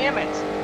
Damn it!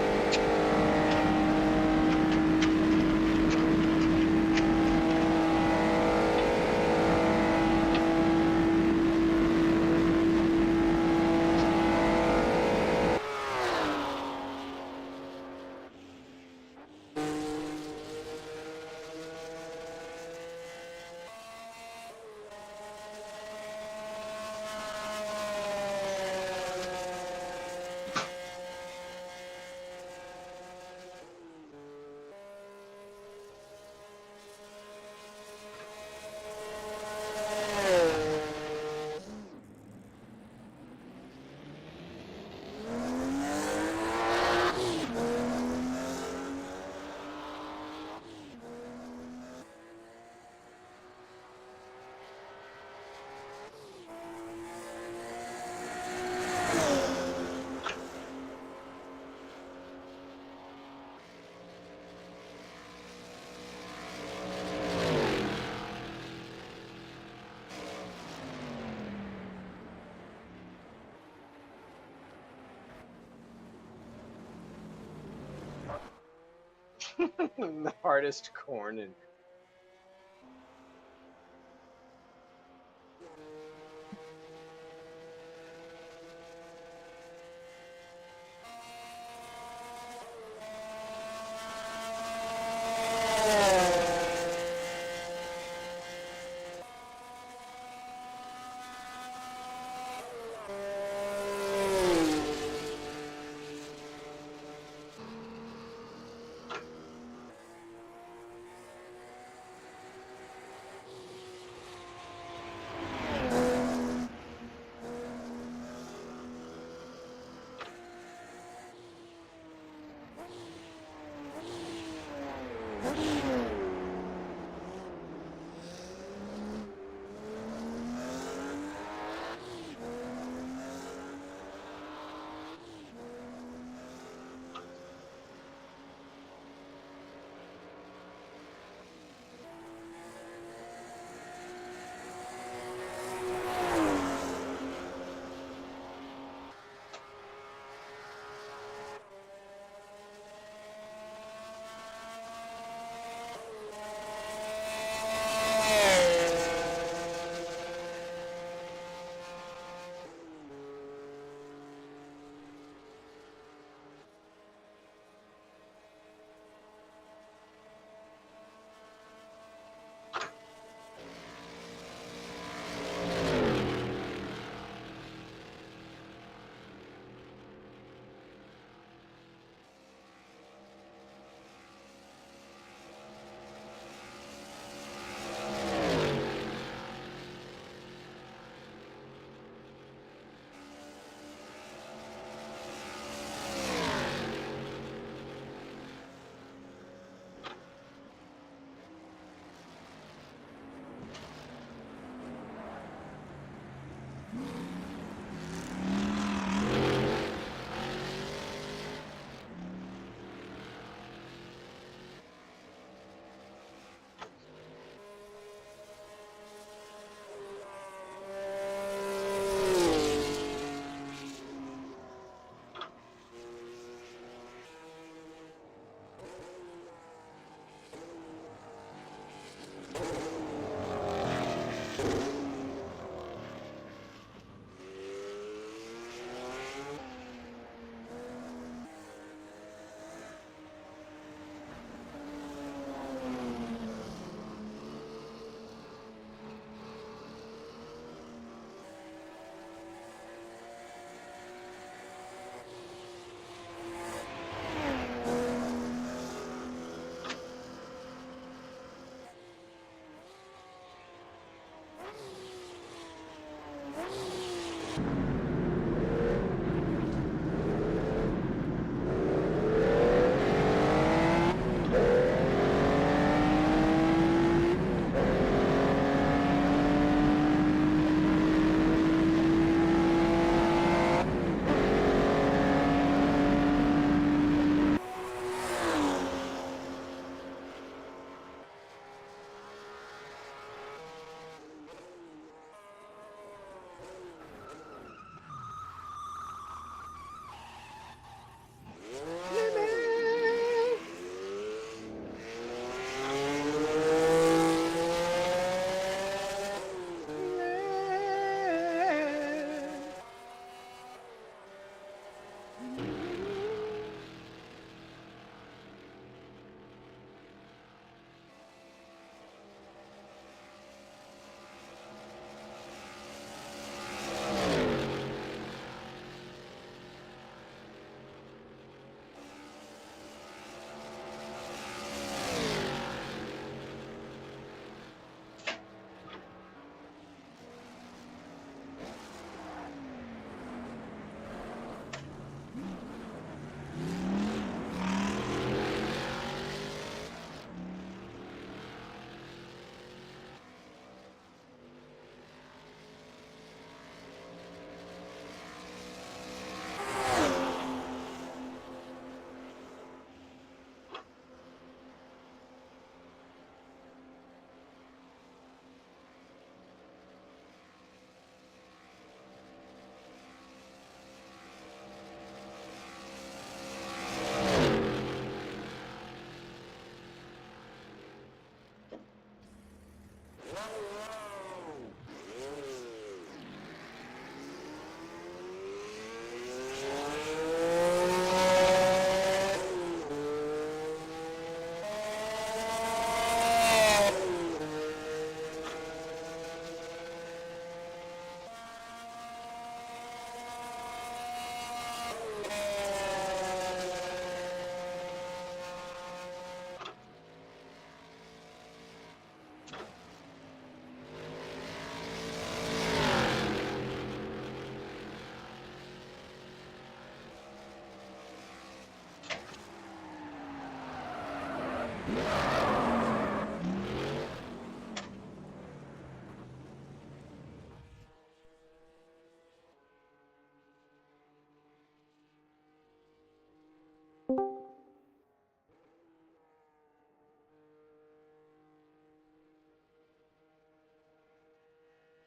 The hardest corn and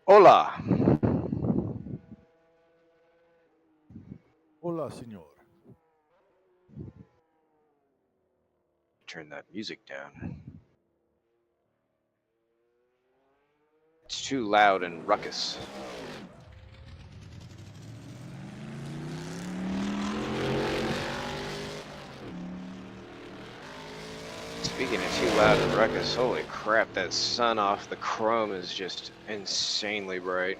Hola. Hola, señor. Turn that music down. It's too loud and ruckus. Speaking of too loud and ruckus, holy crap, that sun off the chrome is just insanely bright.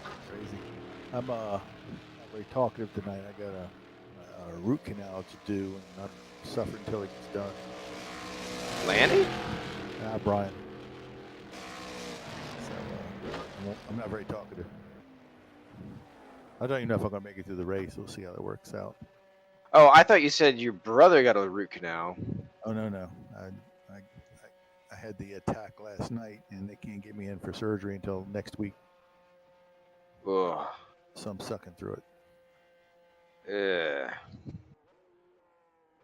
Crazy. I'm not very talkative tonight. I got a root canal to do, and I'm suffering until it gets done. Lanny? Brian. So I'm not very talkative. I don't even know if I'm gonna make it through the race. We'll see how that works out. Oh, I thought you said your brother got a root canal. Oh no. I had the attack last night, and they can't get me in for surgery until next week. Ugh. So I'm sucking through it. Ugh.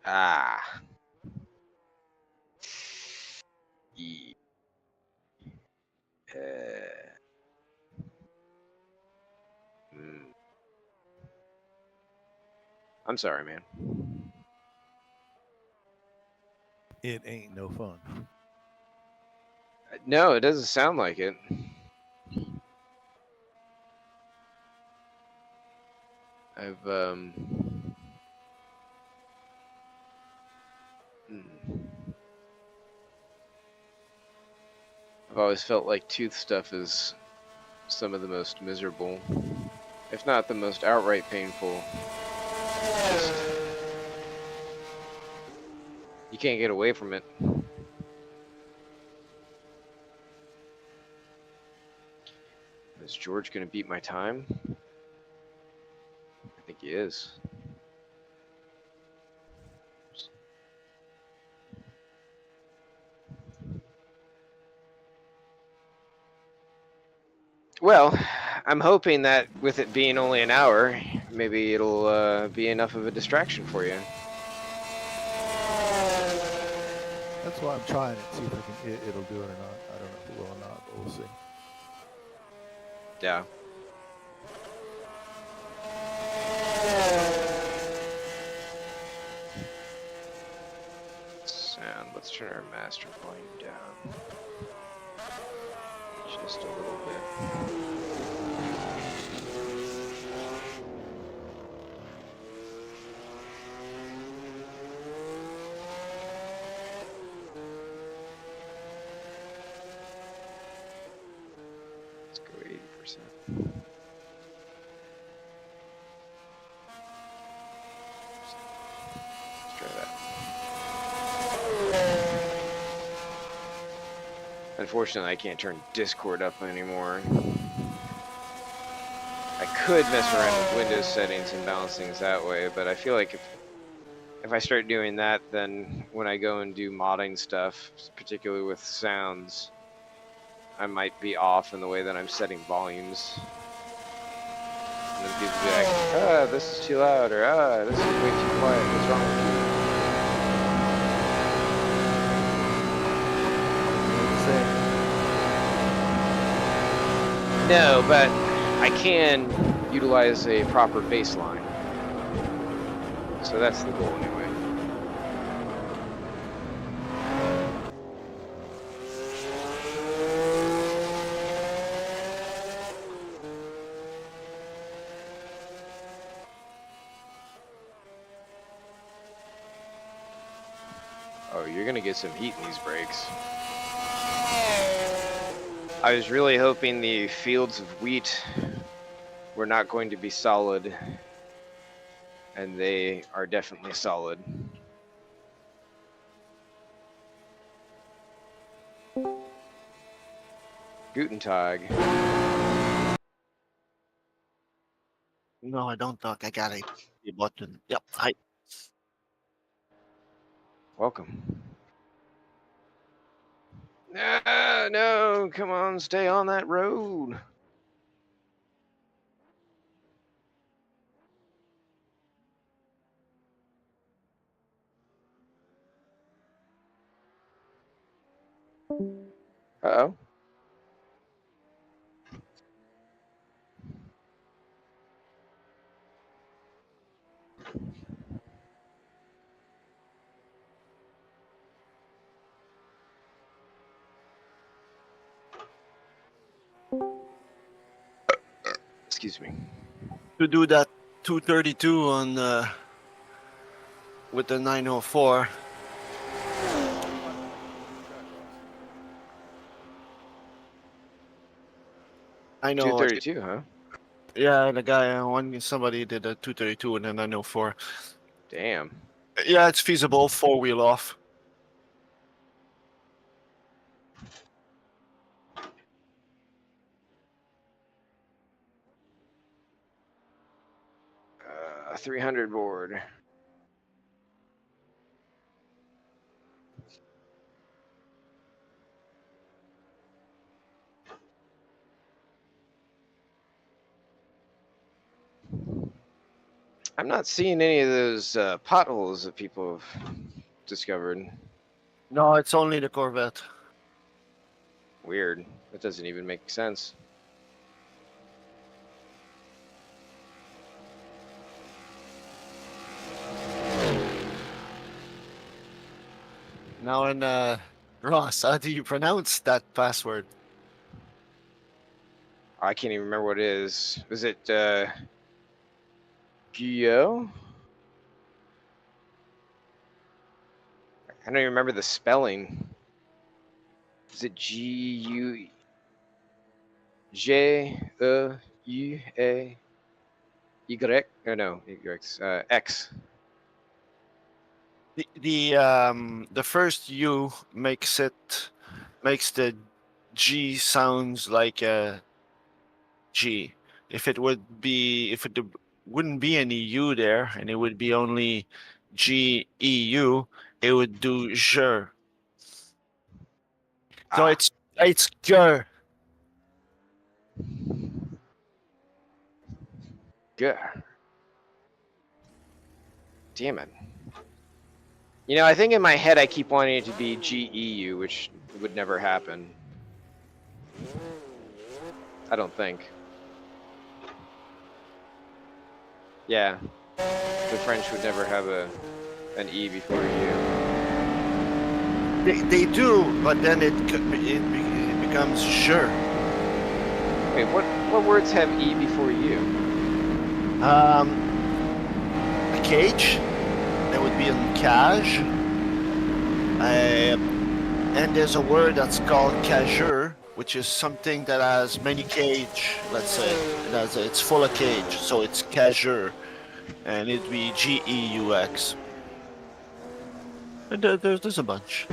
Ah. I'm sorry, man. It ain't no fun. No, it doesn't sound like it. I've always felt like tooth stuff is some of the most miserable, if not the most outright painful. Just, you can't get away from it. Is George gonna beat my time? I think he is. Well, I'm hoping that with it being only an hour, maybe it'll be enough of a distraction for you. That's why I'm trying it, see if it'll do it or not. I don't know if it will or not, but we'll see. Yeah. Sound. Let's turn our master volume down just a little bit. Let's go 80%. Let's try that. Unfortunately, I can't turn Discord up anymore. I could mess around with Windows settings and balance things that way, but I feel like if I start doing that, then when I go and do modding stuff, particularly with sounds, I might be off in the way that I'm setting volumes. And then people be like, ah, this is too loud, or ah, this is way too quiet, what's wrong with you? No, but I can utilize a proper baseline. So that's the goal anyway. Oh, you're gonna get some heat in these brakes. I was really hoping the fields of wheat were not going to be solid, and they are definitely solid. Guten Tag. No, I don't talk. I got a button. Yep. Hi. Welcome. Ah, no, come on, stay on that road. Uh-oh. Excuse me. To do that 232 on with the 904. I know. 232, huh? Yeah, the guy somebody did a 232 and a 904. Damn. Yeah, it's feasible. 4-wheel off. A 300 board. I'm not seeing any of those potholes that people have discovered. No, it's only the Corvette. Weird. That doesn't even make sense. Now, Ross, how do you pronounce that password? I can't even remember what it is. Was it Gio? I don't even remember the spelling. Is it G-U-J-E-U-A? Y? Oh, no, Y, X. The first U makes the G sounds like a G. If it wouldn't be any U there, and it would be only GEU, it would do je. So it's je. Good. Damn it. You know, I think in my head I keep wanting it to be GEU, which would never happen. I don't think. Yeah. The French would never have an E before U. They do, but then it becomes je. Wait, what words have E before U? A cage. That would be in cage. And there's a word that's called cageur, which is something that has many cage. Let's say it's full of cage, so it's cageur, and it'd be GEUX. And there's a bunch.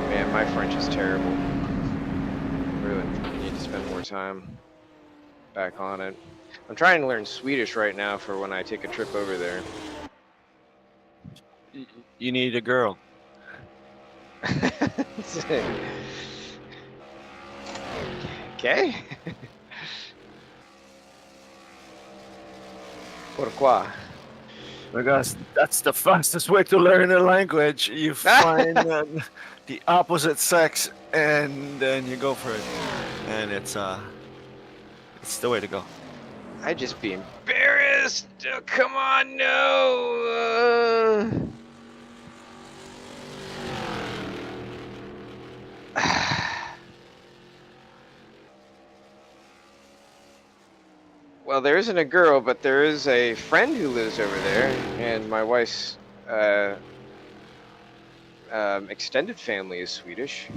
Man, my French is terrible. Really need to spend more time back on it. I'm trying to learn Swedish right now for when I take a trip over there. You need a girl. Okay. Pourquoi? Because that's the fastest way to learn a language. You find the opposite sex, and then you go for it, and it's the way to go. I'd just be embarrassed. Oh, come on, no. Well, there isn't a girl, but there is a friend who lives over there, and my wife's extended family is Swedish.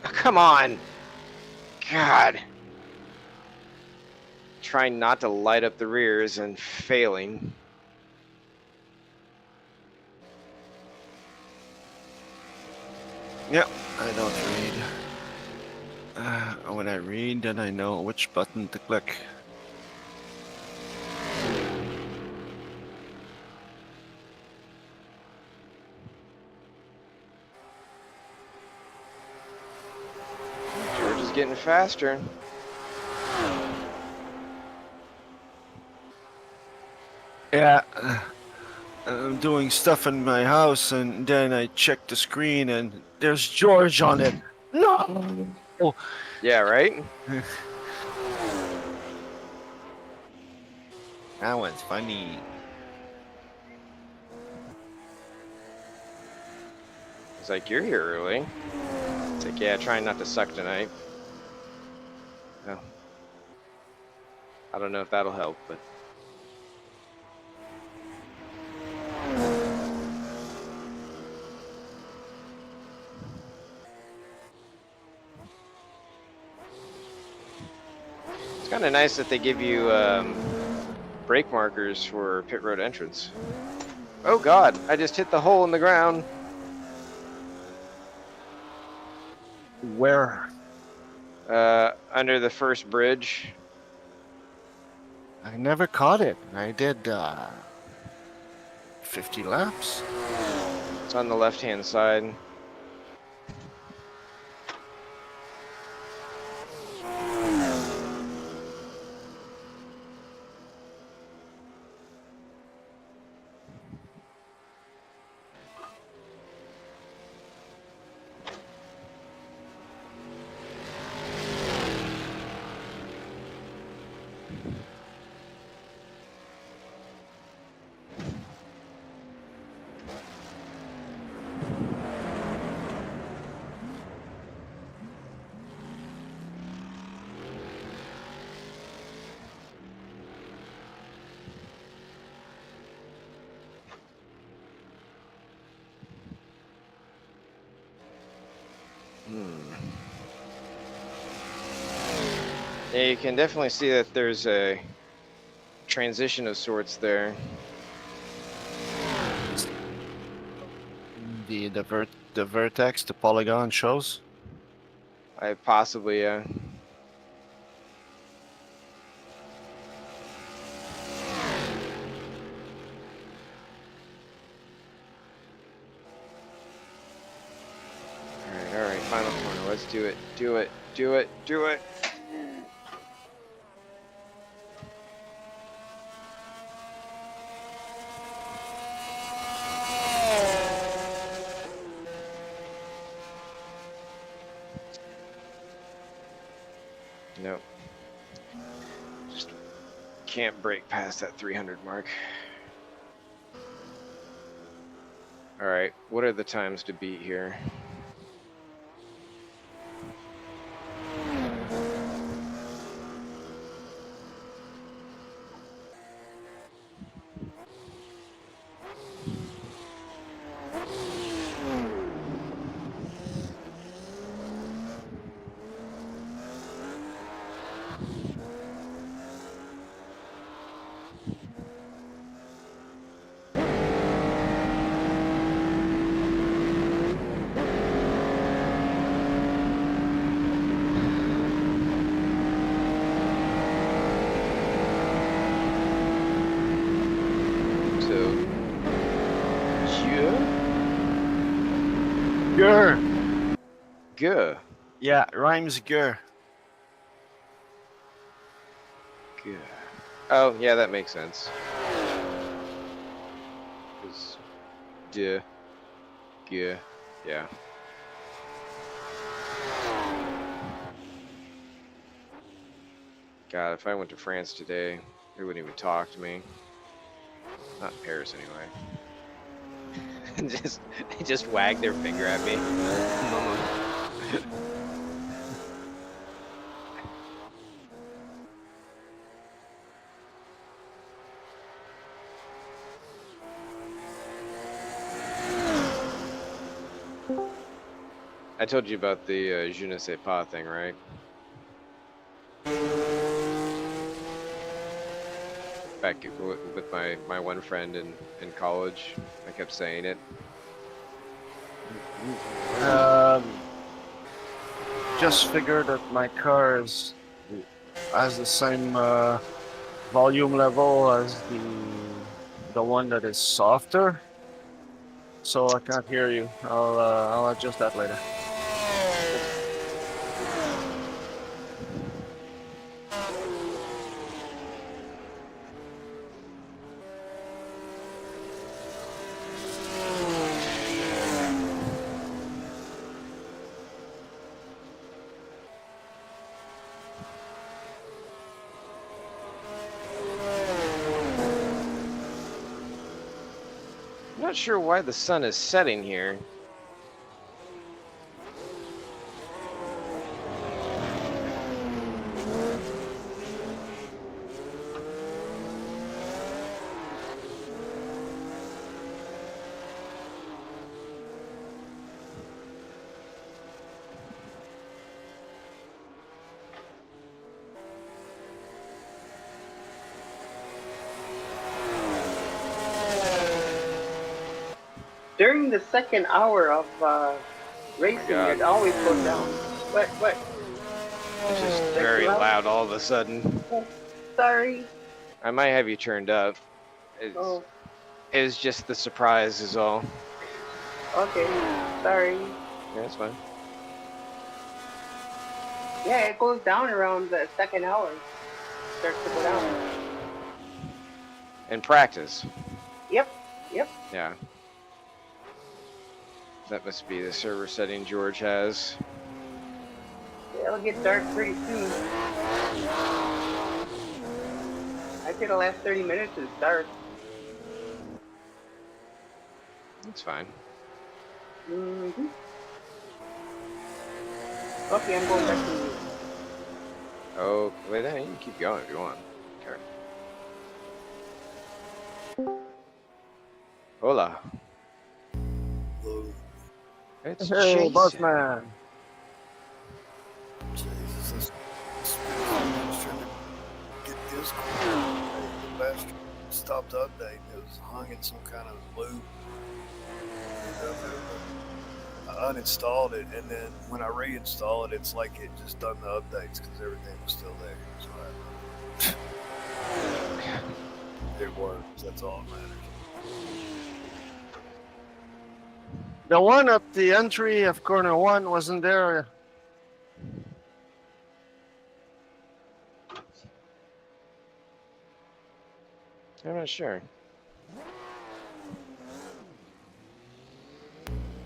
Oh, come on. God. trying not to light up the rears and failing. Yeah, I don't read. When I read, then I know which button to click. George is getting faster. Yeah, I'm doing stuff in my house, and then I check the screen, and there's George on it. No. Oh. Yeah, right? That was funny. He's like, you're here early. It's like, yeah, trying not to suck tonight. No. I don't know if that'll help, but. It's kind of nice that they give you brake markers for pit road entrance. Oh God, I just hit the hole in the ground. Where? Under the first bridge. I never caught it. I did 50 laps. It's on the left-hand side. Yeah, you can definitely see that there's a transition of sorts there. The vertex, the polygon shows. I possibly, All right, final corner. Let's do it. Do it. Do it. Do it. Nope. Just can't break past that 300 mark. All right, what are the times to beat here? Gur. Good. Yeah, Reims Gur. Good. Oh, yeah, that makes sense. Because, yeah. God, if I went to France today, they wouldn't even talk to me. Not in Paris, anyway. They just wag their finger at me. I told you about the je ne sais pas thing, right? back with my one friend in college. I kept saying it. Just figured that my car has the same volume level as the one that is softer, so I can't hear you. I'll adjust that later. I'm not sure why the sun is setting here. During the second hour of racing, God. it always goes down. What? It's just That's very loud. loud all of a sudden. Sorry. I might have you turned up. Oh, It was just the surprise is all. okay. Sorry. Yeah, that's fine. Yeah, it goes down around the second hour. Starts to go down. In practice. Yep. Yeah. That must be the server setting George has. It'll get dark pretty soon. I'd say the last 30 minutes is dark. That's fine. Mm-hmm. Okay, I'm going back to you. Oh, wait, you can keep going if you want. Okay. Hola. It's Hey, Jason. boss man. Jesus, I'm just trying to get this the bastard stopped updating. It was hung in some kind of loop. I uninstalled it, and then when I reinstalled it, it's like it just done the updates because everything was still there. So it works. That's all that matters. The one at the entry of corner 1 wasn't there. I'm not sure.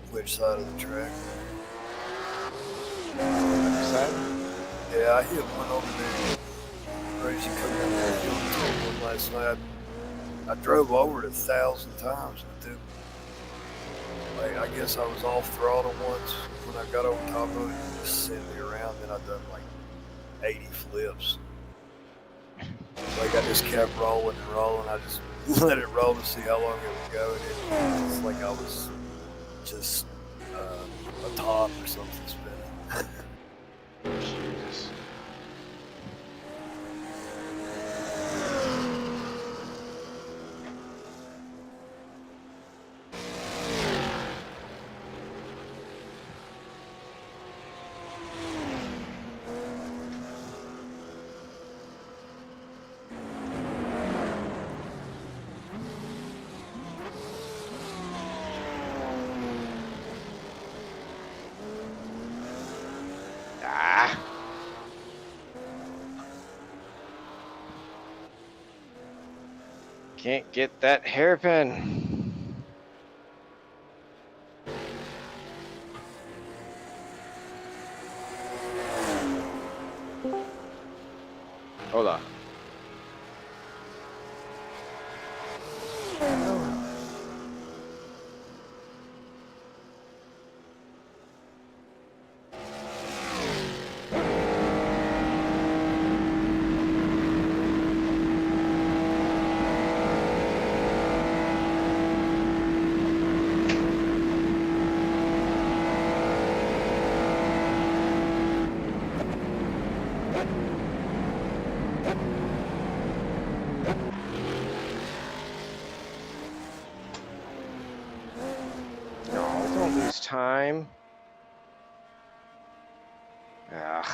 Which side of the track? Side? Yeah, I hit one over there. Crazy coming in there. Doing one last night. I drove over it 1,000 times, but then I guess I was off throttle once when I got over top of it and just sent me around. Then I done like 80 flips. Like I just kept rolling and rolling. I just let it roll to see how long it would go. And it's like I was just a top or something spinning. Jesus. Can't get that hairpin. Hola. time. Ugh.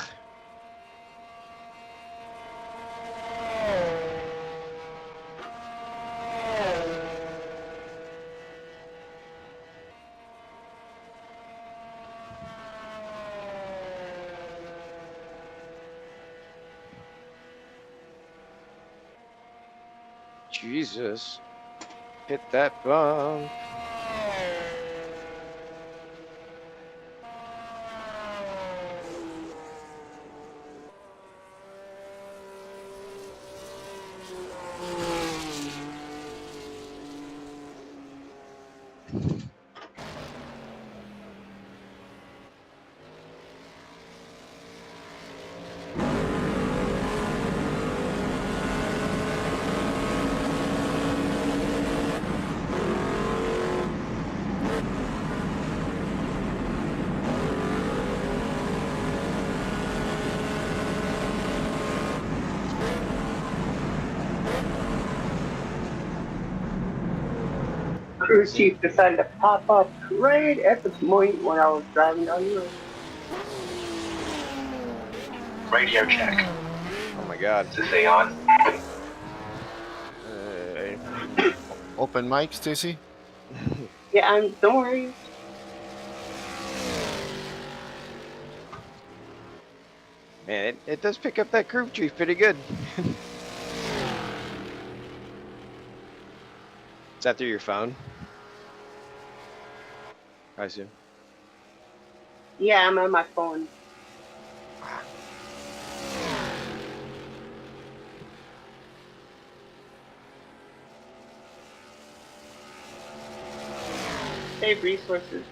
Jesus. Hit that bump. Crew chief decided to pop up right at the point when I was driving down the road. Radio check. Oh my god. Is this on? Open mic, Stacy. Yeah, don't worry. Man, it does pick up that crew chief pretty good. Is that through your phone? I assume. Yeah, I'm on my phone. Save resources.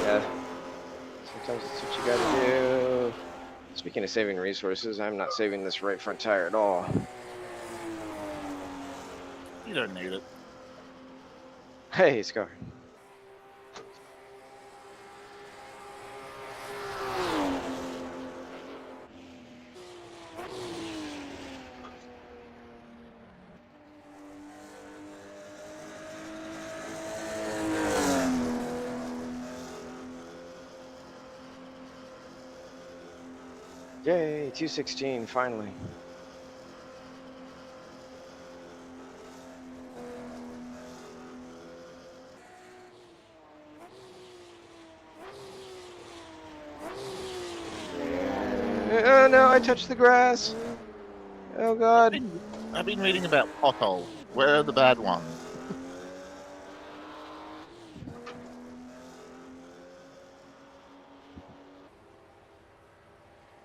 Yeah. Sometimes it's what you gotta do. Speaking of saving resources, I'm not saving this right front tire at all. You don't need it. Hey, Scar. Yay, 216, finally. Oh no, I touched the grass. Oh god. I've been reading about potholes. Where are the bad ones?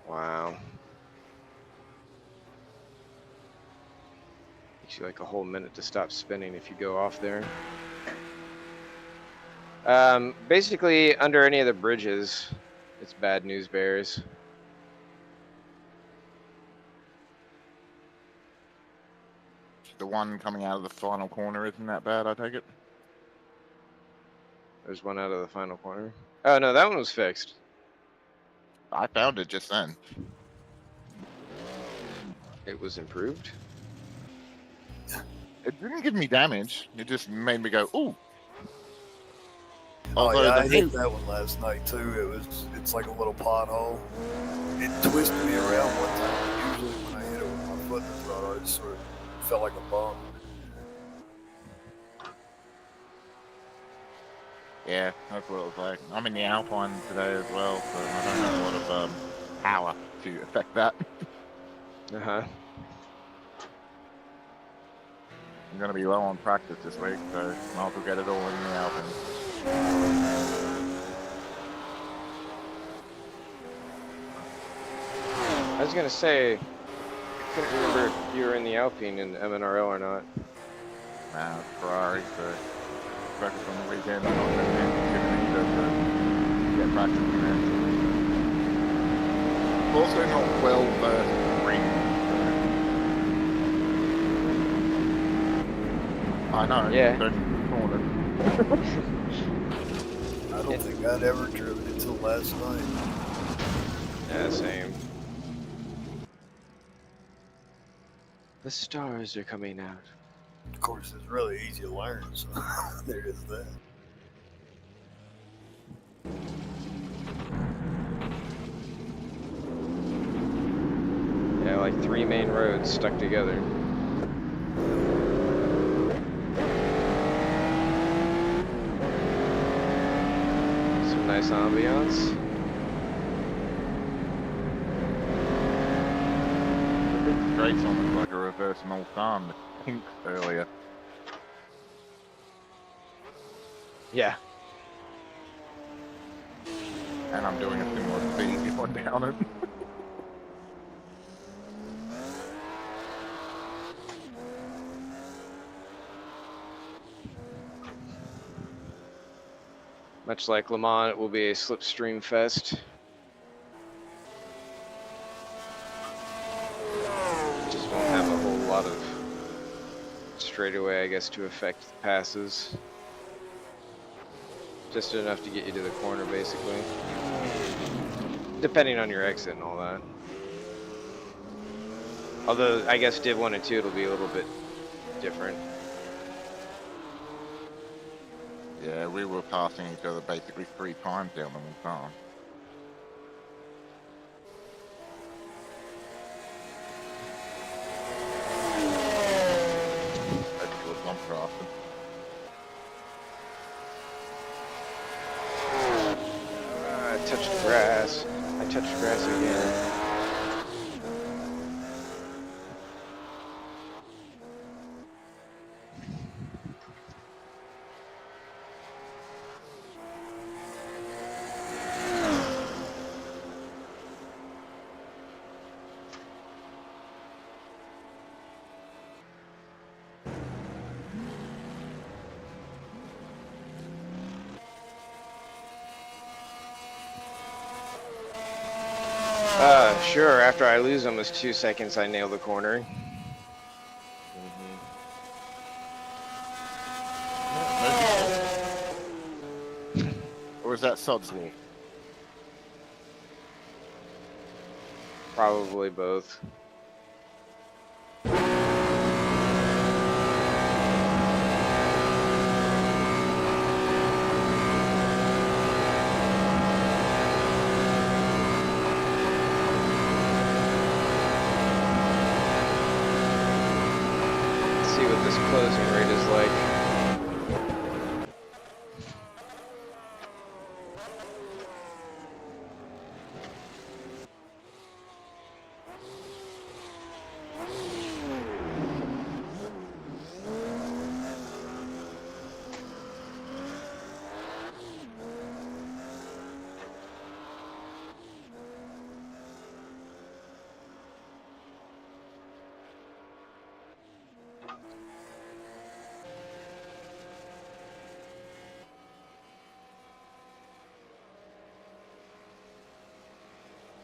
Wow. Takes you like a whole minute to stop spinning if you go off there. Basically, under any of the bridges, it's bad news bears. The one coming out of the final corner isn't that bad, I take it? There's one out of the final corner. Oh no, that one was fixed. I found it just then. It was improved. It didn't give me damage. It just made me go, ooh. Oh Although yeah, the I hit new- that one last night too. It's like a little pothole. It twisted me around one time. Usually when I hit it with my foot in the throttle, I just sort of felt like a bump. Yeah, that's what it was like. I'm in the Alpine today as well, so I don't have a lot of power to affect that. Uh-huh. I'm going to be low on practice this week, so might as well get it all in the Alpine. I was gonna say, I couldn't remember if you were in the Alpine in MNRL or not. Nah, it's Ferrari, so practice on the weekend. I'm not going to get practice in there. Also not well versed in racing. I know. Yeah. Don't ignore it. I don't think I'd ever driven it until last night. Yeah, same. The stars are coming out. Of course, it's really easy to learn, so there is that. Yeah, like 3 main roads stuck together. Some nice ambiance. Straight on like a reverse Mulsanne, I think, earlier. Yeah. And I'm doing a similar speed if I down it. Much like Le Mans, it will be a slipstream fest. Just won't have a whole lot of straightaway, I guess, to affect the passes. Just enough to get you to the corner, basically. Depending on your exit and all that. Although, I guess Div 1 and 2, it'll be a little bit different. Yeah, we were passing each other basically 3 times down the Mulsanne. That's good bumper after. I touched the grass. I touched the grass again. Sure, after I lose almost 2 seconds, I nail the corner. Or is that Sod's Law? Probably both. See what this closing rate is like.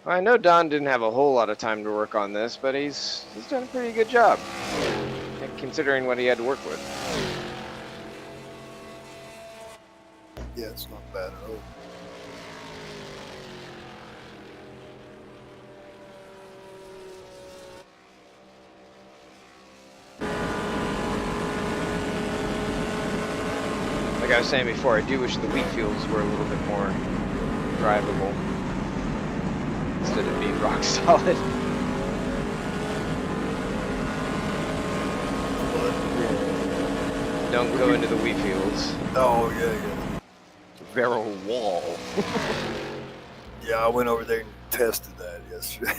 I know Don didn't have a whole lot of time to work on this, but he's done a pretty good job, considering what he had to work with. Yeah, it's not bad at all. Like I was saying before, I do wish the wheat fields were a little bit more drivable instead of being rock solid. Don't go into the wheat fields. Oh, yeah. They're a wall. Yeah, I went over there and tested that yesterday.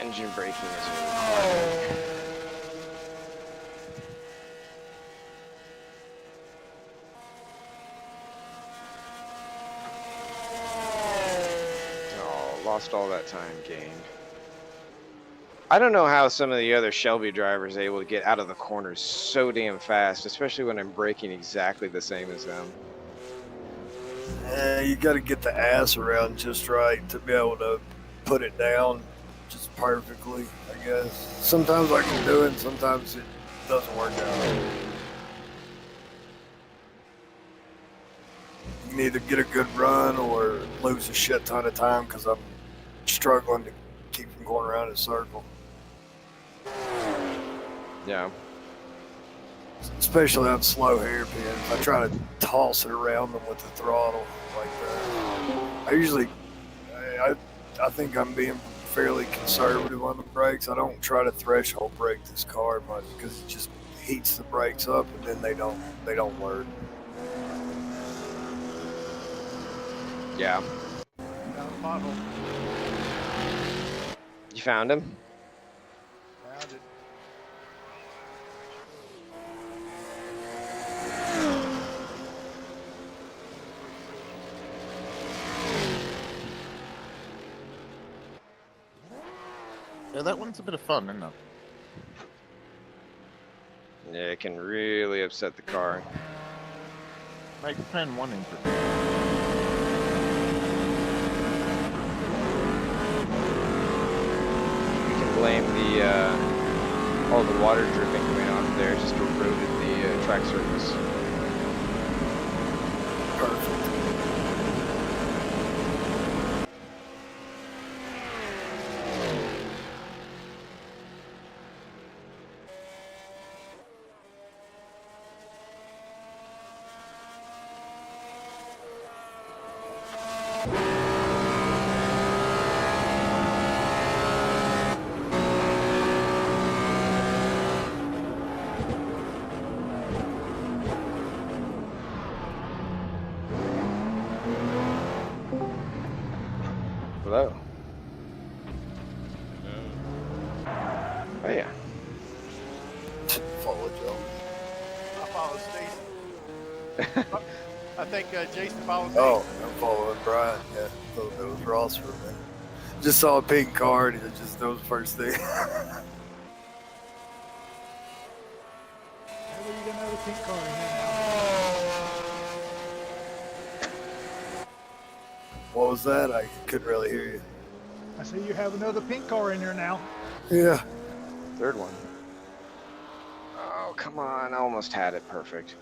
Engine braking is a requirement. Oh, lost all that time gained. I don't know how some of the other Shelby drivers are able to get out of the corners so damn fast, especially when I'm braking exactly the same as them. You got to get the ass around just right to be able to put it down just perfectly, I guess. Sometimes I can do it, sometimes it doesn't work out. You can either get a good run or lose a shit ton of time because I'm struggling to keep from going around in a circle. Yeah. Especially on slow hairpins. I try to toss it around them with the throttle like that. I think I'm being fairly conservative on the brakes. I don't try to threshold brake this car much because it just heats the brakes up and then they don't work. Yeah. Down the pothole. You found him? Found it. Yeah, that one's a bit of fun, isn't it? Yeah, it can really upset the car. Make turn one into. We can blame all the water dripping coming off there just eroded the track surface. Perfect. Hello. Oh yeah. Follow Joe. I follow Stacy. I think Jason follows me. Oh, I'm following Brian. Yeah, thought that was Ross for a minute. Just saw a pink car and it just that was the first thing. How are you gonna have a pink car in here now? What was that? I couldn't really hear you. I see you have another pink car in there now. Yeah. Third one. Oh, come on. I almost had it perfect.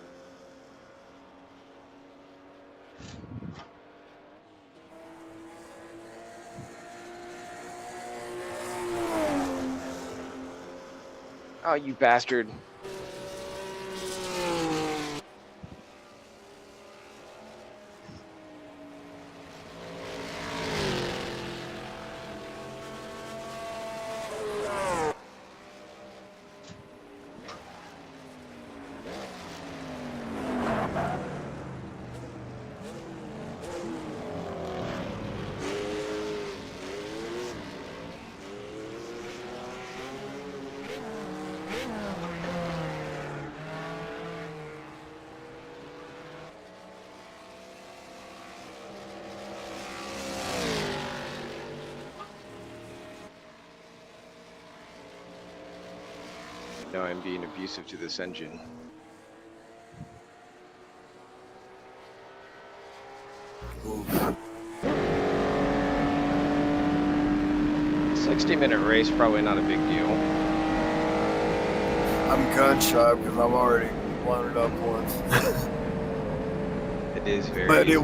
Oh, you bastard. No, I'm being abusive to this engine. Oof. 60-minute race, probably not a big deal. I'm gun shy because I've already blown it up once. It is very But easy it to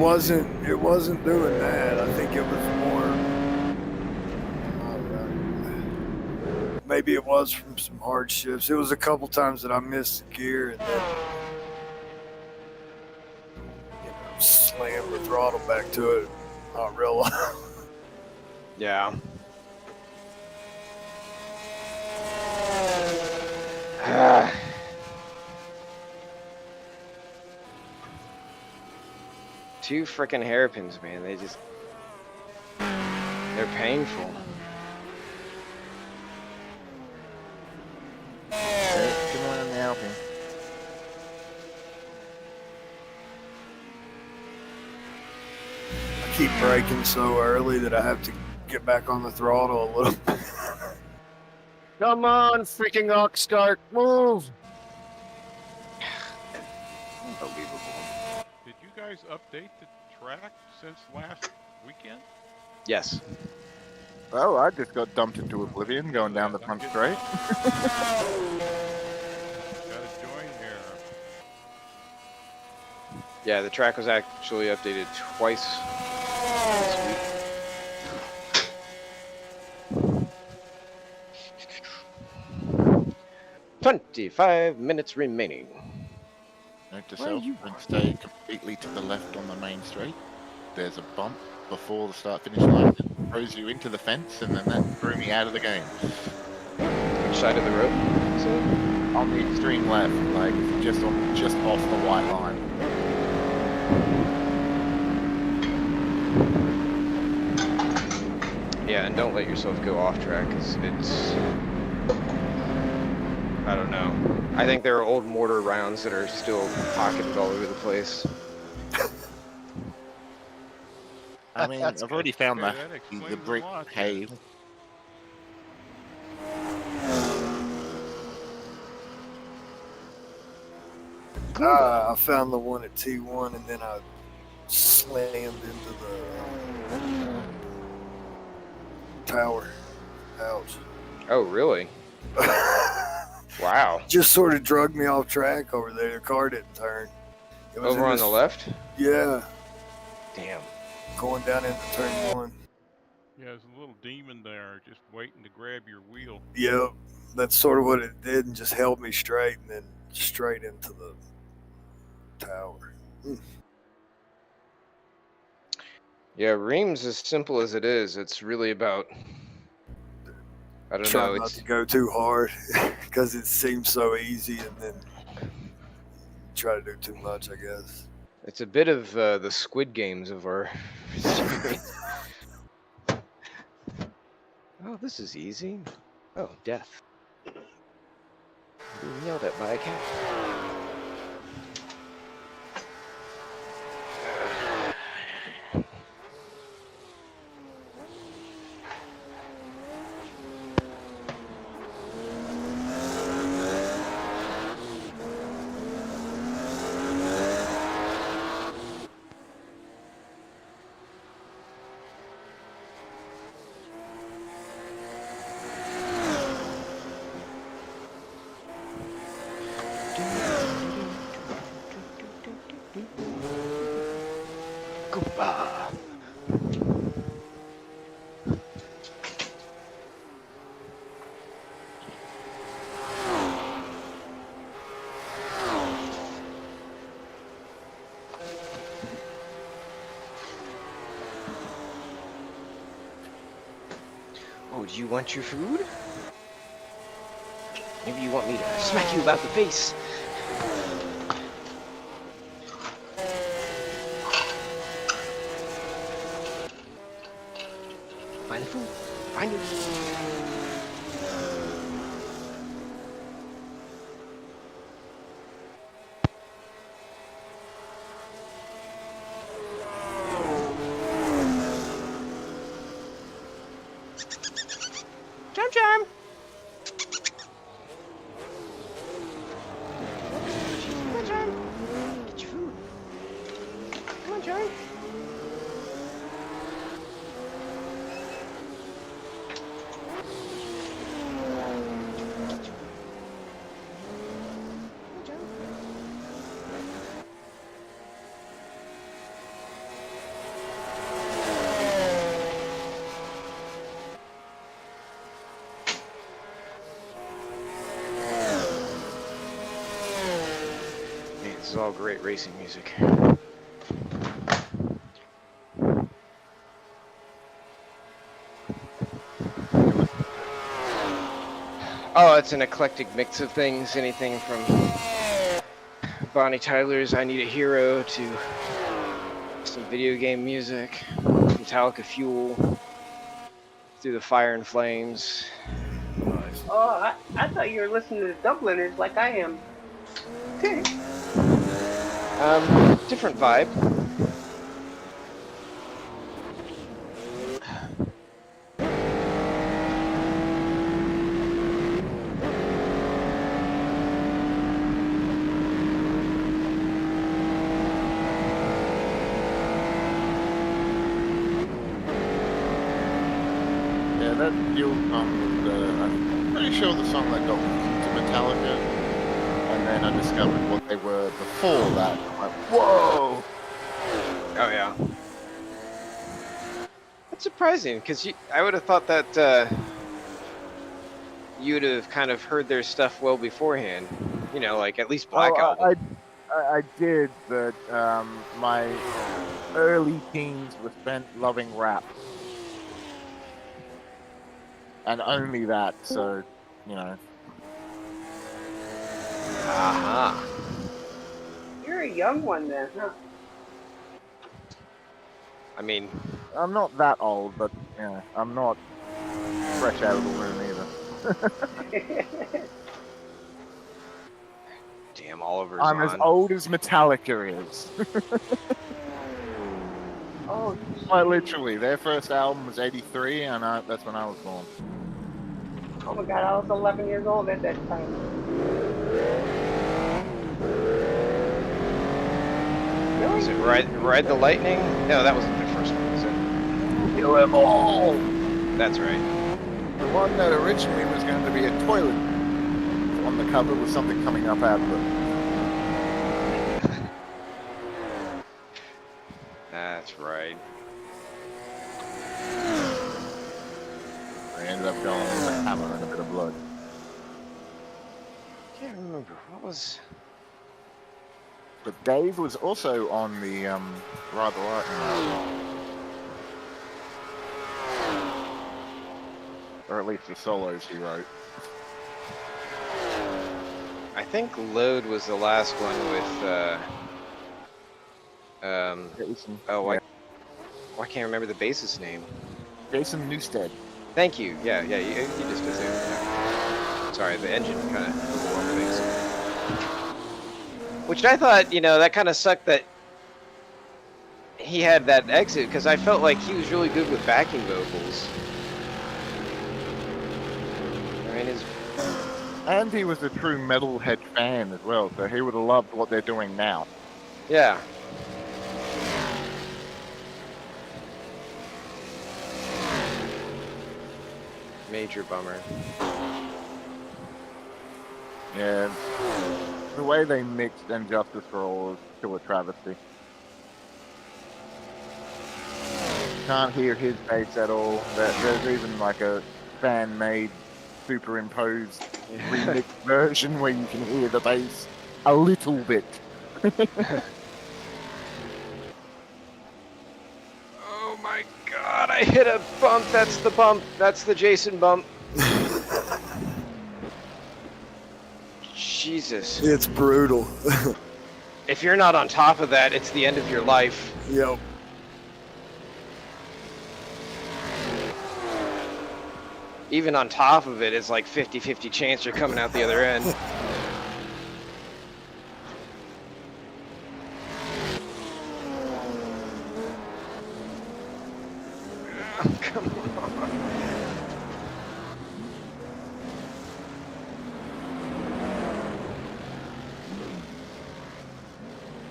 do. wasn't doing that. I think it was more. Maybe it was from some hardships. It was a couple times that I missed the gear and then slammed the throttle back to it. Not real. Yeah. Two frickin' hairpins, man. They're painful. keep braking so early that I have to get back on the throttle a little bit. Come on, freaking Oxcart, move! Unbelievable. Did you guys update the track since last weekend? Yes. Oh, I just got dumped into oblivion going down the front straight. Gotta join here. Yeah, the track was actually updated twice this week. 25 minutes remaining. Note to Where are self, you and stay completely to the left on the main straight. There's a bump before the start-finish line that throws you into the fence, and then that threw me out of the game. Which side of the road? So, On the extreme left, like just off the white line. yeah, and don't let yourself go off track, 'cause it's... I don't know. I think there are old mortar rounds that are still pocketed all over the place. I mean, I've already found Okay, that the explains a brick lot, hay. I found the one at T1 and then I slammed into the tower. Ouch. Oh, really? Wow. Just sort of drug me off track over there. The car didn't turn. It was Over in on this- the left? Yeah, Damn. going down into turn 1. Yeah, there's a little demon there just waiting to grab your wheel. Yep, that's sort of what it did, and just held me straight and then straight into the tower. Yeah, Reims, as simple as it is, it's really about... I don't Try know, not it's... to go too hard because it seems so easy, and then try to do too much, I guess. It's a bit of the Squid Games of our series. Oh, this is easy. Oh, death. Being yelled at by a cat. Goomba. Oh, do you want your food? Maybe you want me to smack you about the face. Find the food. Find it. Chime chime. Come on, Chime. Get your food. Come on, Chime. Man, this is all great racing music. Oh, it's an eclectic mix of things. Anything from Bonnie Tyler's I Need a Hero to some video game music, Metallica Fuel, Through the Fire and Flames. Nice. Oh, I thought you were listening to the Dubliners like I am. Okay. Different vibe. that Fuel song was, I'm pretty sure the song that got me into Metallica, and then I discovered what they were before that. I'm like, whoa! Oh yeah. That's surprising because I would have thought that you'd have kind of heard their stuff well beforehand. You know, like at least Black Album. I did, but my early teens were spent loving rap. And only that, so, you know. Aha. You're a young one then, huh? I mean, I'm not that old, but, yeah, I'm not fresh out of the womb either. damn, Oliver's I'm on. as old as Metallica is. Oh, Quite literally, their first album was 83, and that's when I was born. oh my God, I was 11 years old at that time. Is it Ride the Lightning? No, that wasn't the first one, was it? Kill 'em all! That's right. The one that originally was going to be a toilet on the cover with something coming up out of it. That's right. I ended up going with a hammer and a bit of blood. I can't remember. What was... But Dave was also on the Ride the Lightning album. Or at least the solos he wrote. I think Load was the last one with... Jason, oh, yeah. I can't remember the bassist's name. Jason Newsted. Thank you. Yeah, you just assumed. Yeah. Sorry, the engine kind of overwhelmed things. Which I thought, you know, that kind of sucked that he had that exit, because I felt like he was really good with backing vocals. I mean, And he was a true metalhead fan as well, so he would have loved what they're doing now. yeah. Major bummer. Yeah. The way they mixed Injustice for All is still a travesty. Can't hear his bass at all. There's even like a fan-made, superimposed remix version where you can hear the bass a little bit. Oh my god, I hit a bump. That's the bump. That's the Jason bump. Jesus. It's brutal. If you're not on top of that, it's the end of your life. Yep. Even on top of it, it's like 50-50 chance you're coming out the other end. Oh, come on.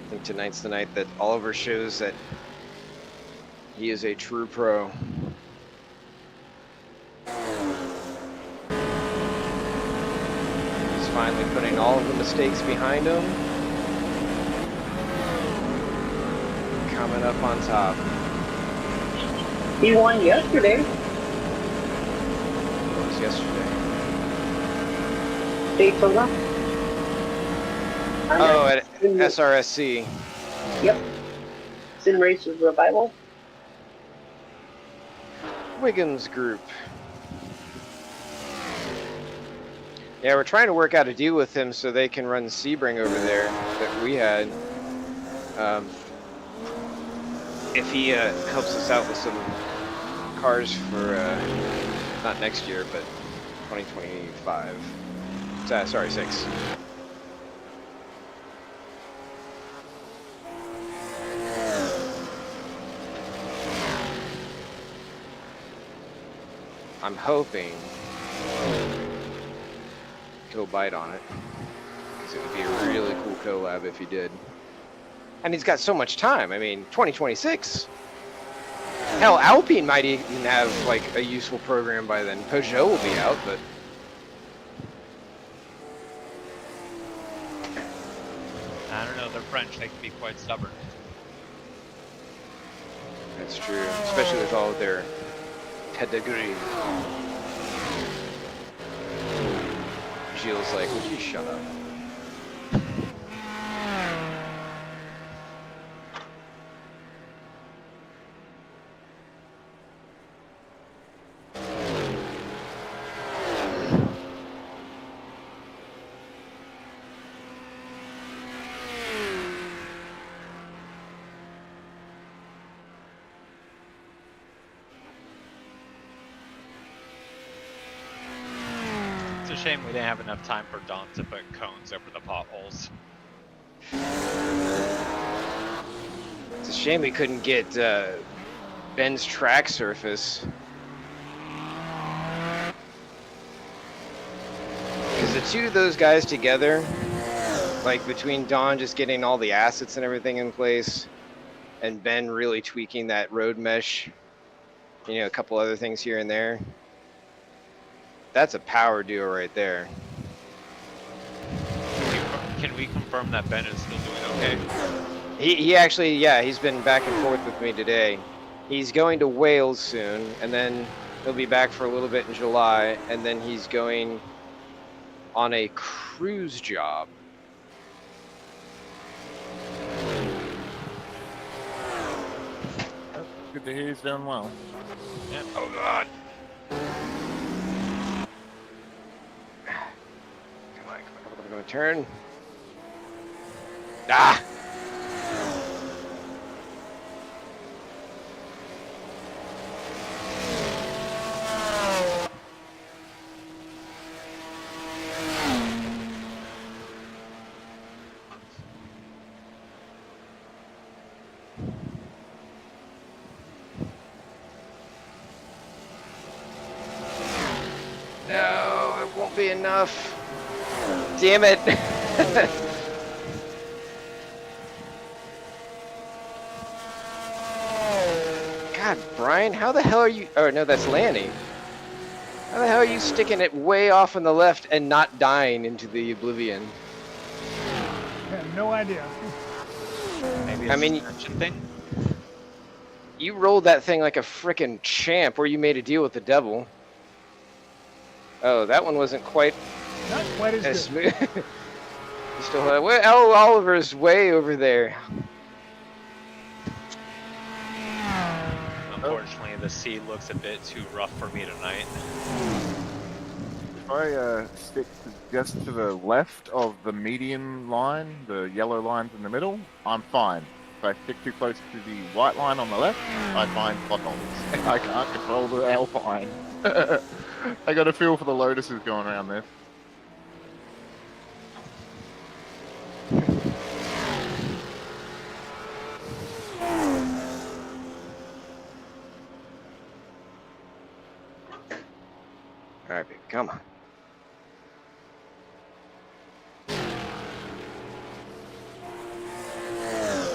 I think tonight's the night that Oliver shows that he is a true pro. He's finally putting all of the mistakes behind him. Coming up on top. He won yesterday. What was yesterday? Daytona. Oh, at SRSC. Yep. Sim Racers Revival. Wiggins Group. Yeah, we're trying to work out a deal with him so they can run Sebring over there that we had. If he helps us out with some cars for, not next year, but 2025. Sorry, 6. I'm hoping he'll bite on it, because it would be a really cool collab if he did. And he's got so much time. I mean, 2026. Hell, Alpine might even have like a useful program by then. Peugeot will be out, but I don't know. They're French. They can be quite stubborn. that's true, especially with all of their pedigree. Gilles like, would you shut up? It's a shame we didn't have enough time for Dom to put cones over the potholes. It's a shame we couldn't get Ben's track surface. Because the two of those guys together, like between Don just getting all the assets and everything in place, and Ben really tweaking that road mesh, you know, a couple other things here and there, that's a power duo right there. Can we confirm that Ben is still doing okay? He actually, yeah, he's been back and forth with me today. He's going to Wales soon, and then he'll be back for a little bit in July, and then he's going on a cruise job. Good to hear he's doing well. Yeah. Oh God! Come on, turn. Ah! No, it won't be enough. Damn it. God, Brian, how the hell are you? Oh, no, that's Lanny. How the hell are you sticking it way off on the left and not dying into the oblivion? I have no idea. Maybe it's I mean, a suspension thing. You rolled that thing like a frickin' champ, or you made a deal with the devil. Oh, that one wasn't quite Not quite as as good. smooth. You still have, well, Oliver's way over there. Unfortunately, the sea looks a bit too rough for me tonight. If I stick just to the left of the median line, the yellow lines in the middle, I'm fine. If I stick too close to the white line on the left, I find potholes. I can't control the Alpine. I got a feel for the Lotuses going around this. All right, baby, come on.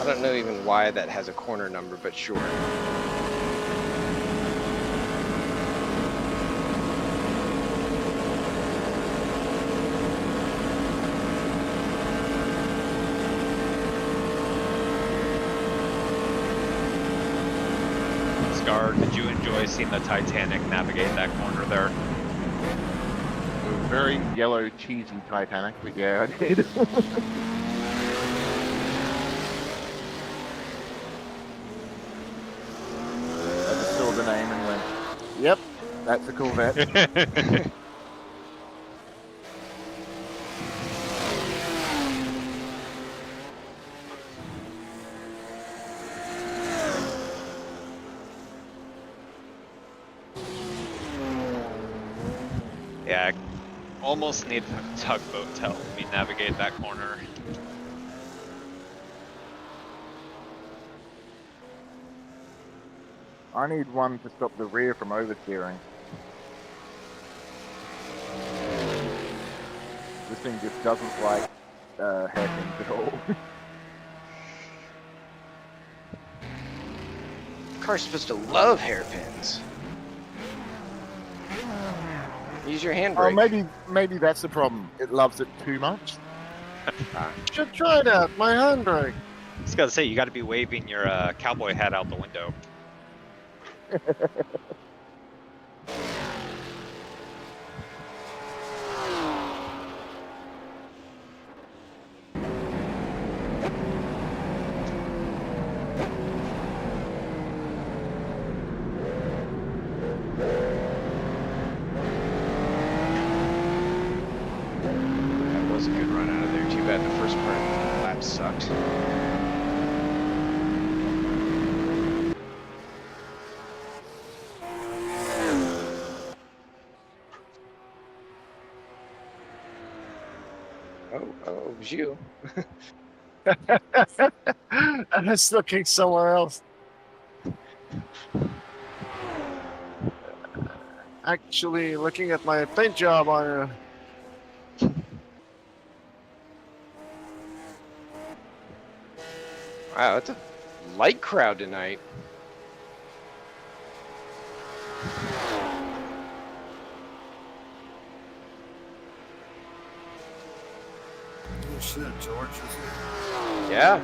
I don't know even why that has a corner number, but sure. Scar, did you enjoy seeing the Titanic navigate that corner there? It was very yellow, cheesy Titanic, but yeah, I did. I just saw the name and went, yep, that's a Corvette. Yeah, I almost need a tugboat to help me navigate that corner. I need one to stop the rear from oversteering. This thing just doesn't like hairpins at all. Car's supposed to love hairpins. Use your Oh, handbrake. maybe that's the problem. It loves it too much. Should try that. My handbrake. I was gonna say, you gotta be waving your cowboy hat out the window. That was a good run out of there. Too bad the first part of the lap sucked. Oh, it was you. I was looking somewhere else. Actually, looking at my paint job on. Wow, it's a light crowd tonight. Oh shit, George is here. Yeah.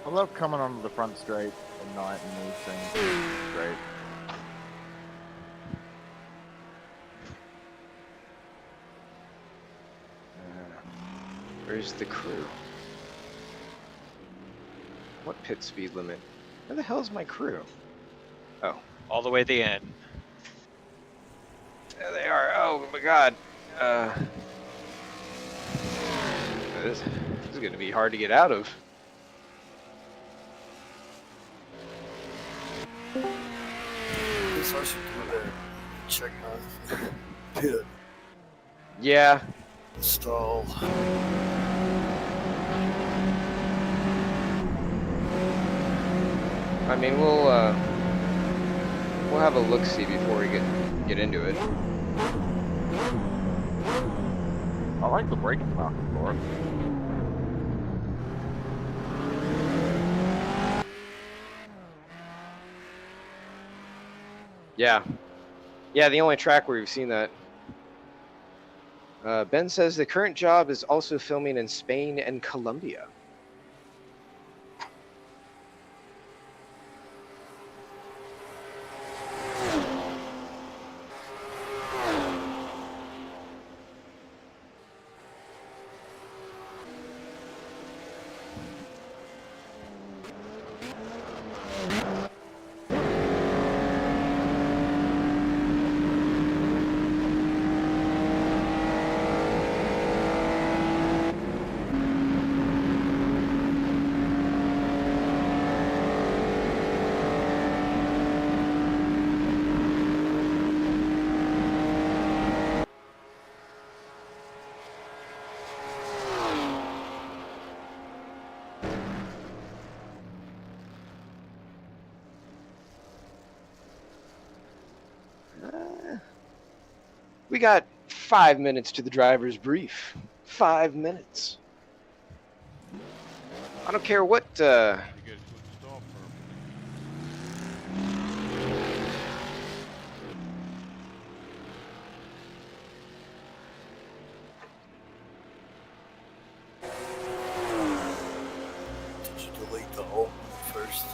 I love coming onto the front straight at night and these things. It's great. Where's the crew? What pit speed limit? Where the hell is my crew? Oh, All the way to the end. there they are. Oh my god. This is gonna be hard to get out of. Guess I should go there and check my pit Yeah. stall. I mean, we'll have a look-see before we get into it. I like the braking market for it. Yeah. Yeah, the only track where we've seen that. Ben says the current job is also filming in Spain and Colombia. We got 5 minutes to the driver's brief. 5 minutes. I don't care what. Did you delete the whole first?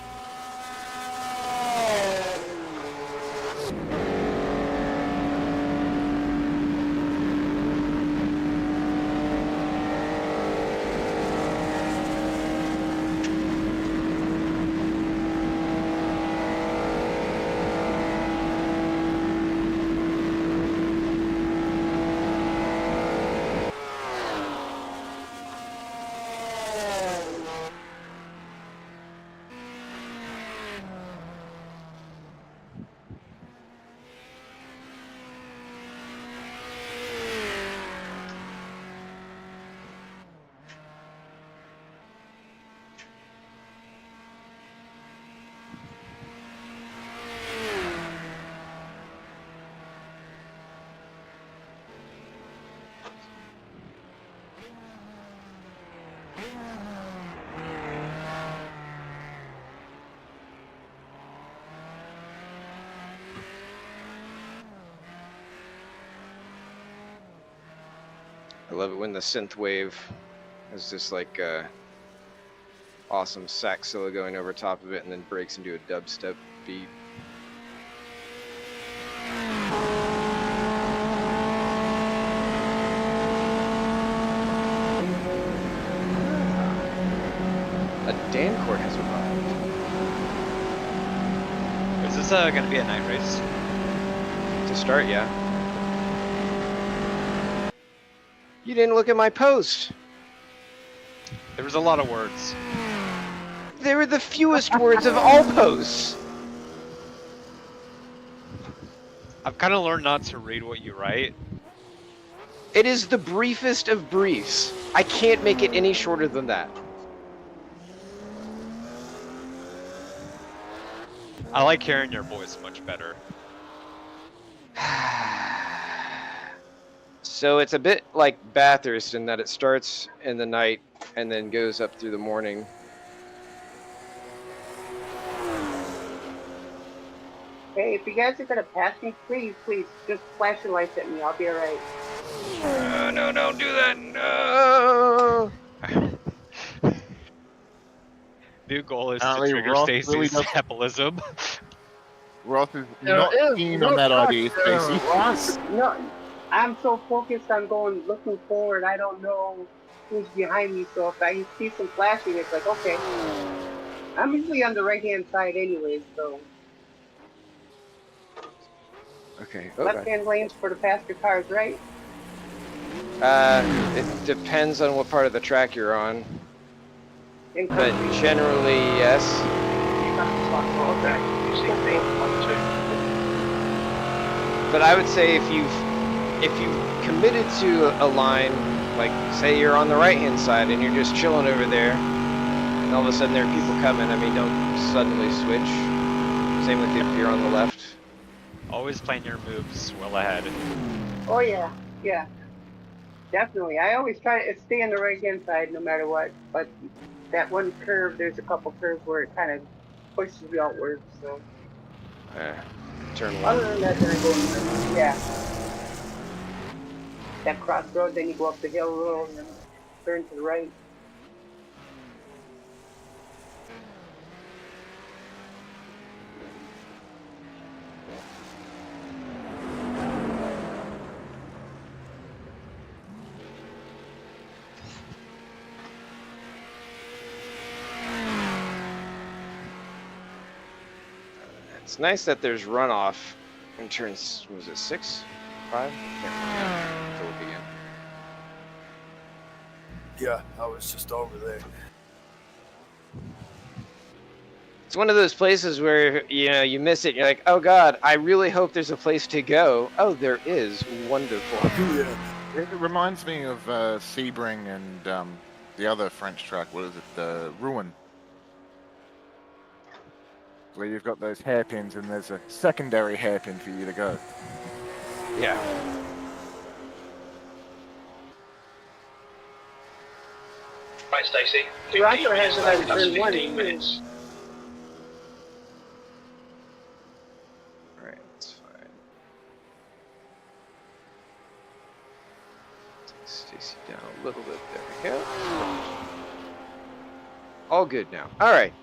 I love it when the synth wave has this like awesome sax solo going over top of it and then breaks into a dubstep beat. A Dancourt has arrived. Is this going to be a night race? To start, yeah. You didn't look at my post. There was a lot of words. They were the fewest words of all posts. I've kind of learned not to read what you write. It is the briefest of briefs. I can't make it any shorter than that. I like hearing your voice much better. So it's a bit like Bathurst in that it starts in the night and then goes up through the morning. Hey, if you guys are gonna pass me, please, just flash your lights at me. I'll be alright. No, don't do that. No. New goal is Apparently to trigger Ross Stacy's really does- hepalism. Ross is not keen on that idea, Stacey. Ross, no, I'm so focused on looking forward. I don't know who's behind me. So if I see some flashing, it's like, okay. I'm usually on the right-hand side anyways, so. Okay. Left-hand lanes for the faster cars, right? It depends on what part of the track you're on, but generally, yes. But I would say if you've committed to a line, like say you're on the right-hand side and you're just chilling over there, and all of a sudden there are people coming, I mean, don't suddenly switch. Same with if you're on the left. Always plan your moves well ahead. Oh yeah, definitely. I always try to stay on the right-hand side no matter what, but that one curve, there's a couple curves where it kind of pushes you outward, so. Turn Other one. than that, then I go in, yeah. That crossroad, then you go up the hill a little and then turn to the right. It's nice that there's runoff in turns, was it 6? 5? Until we begin. Yeah, I was just over there. It's one of those places where, you know, you miss it. You're like, oh God, I really hope there's a place to go. Oh, there is. Wonderful. Yeah. It reminds me of Sebring and the other French track. What is it? The Rouen. Where you've got those hairpins and there's a secondary hairpin for you to go. Yeah. Right, Stacey. Toronto has it on turn 1. 15 minutes. Alright, that's fine. Take Stacy down a little bit. There we go. All good now. Alright.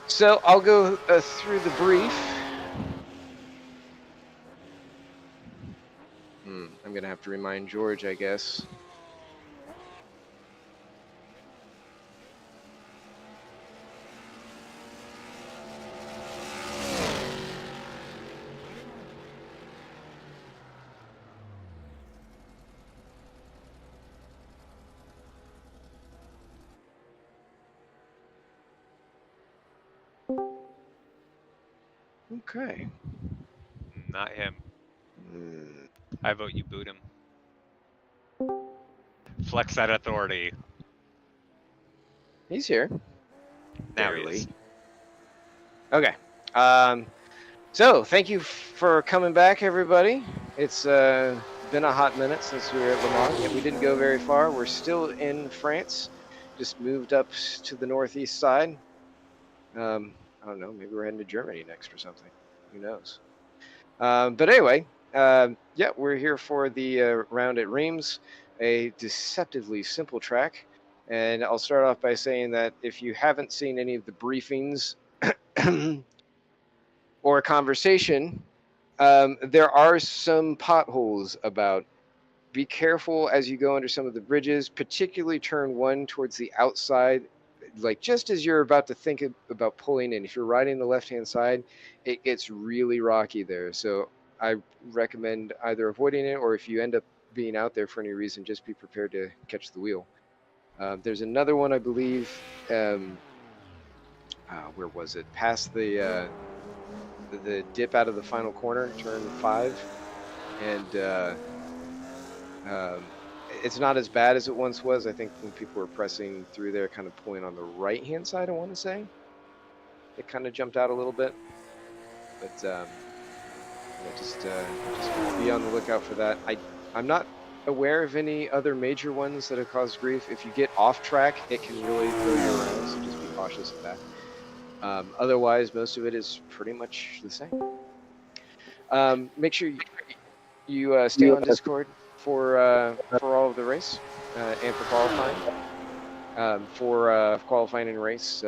So I'll go through the brief. I'm going to have to remind George, I guess. Okay. Not him. I vote you boot him. Flex that authority. He's here. Now he Barely. is. Okay. So thank you for coming back, everybody. It's been a hot minute since we were at Le Mans, yet we didn't go very far. We're still in France, just moved up to the northeast side. I don't know, maybe we're heading to Germany next or something. Who knows? But anyway, yeah, we're here for the round at Reims, a deceptively simple track. And I'll start off by saying that if you haven't seen any of the briefings or a conversation, there are some potholes about. Be careful as you go under some of the bridges, particularly turn 1 towards the outside. Like just as you're about to think about pulling in, if you're riding the left-hand side, it gets really rocky there. So I recommend either avoiding it, or if you end up being out there for any reason, just be prepared to catch the wheel. There's another one, I believe. Where was it? Past the dip out of the final corner, turn 5, and it's not as bad as it once was. I think when people were pressing through there, kind of pulling on the right-hand side, I want to say, it kind of jumped out a little bit. But yeah, just be on the lookout for that. I'm not aware of any other major ones that have caused grief. If you get off track, it can really throw you around, so just be cautious of that. Otherwise, most of it is pretty much the same. Make sure you stay on Discord for all of the race and for qualifying. For qualifying and race,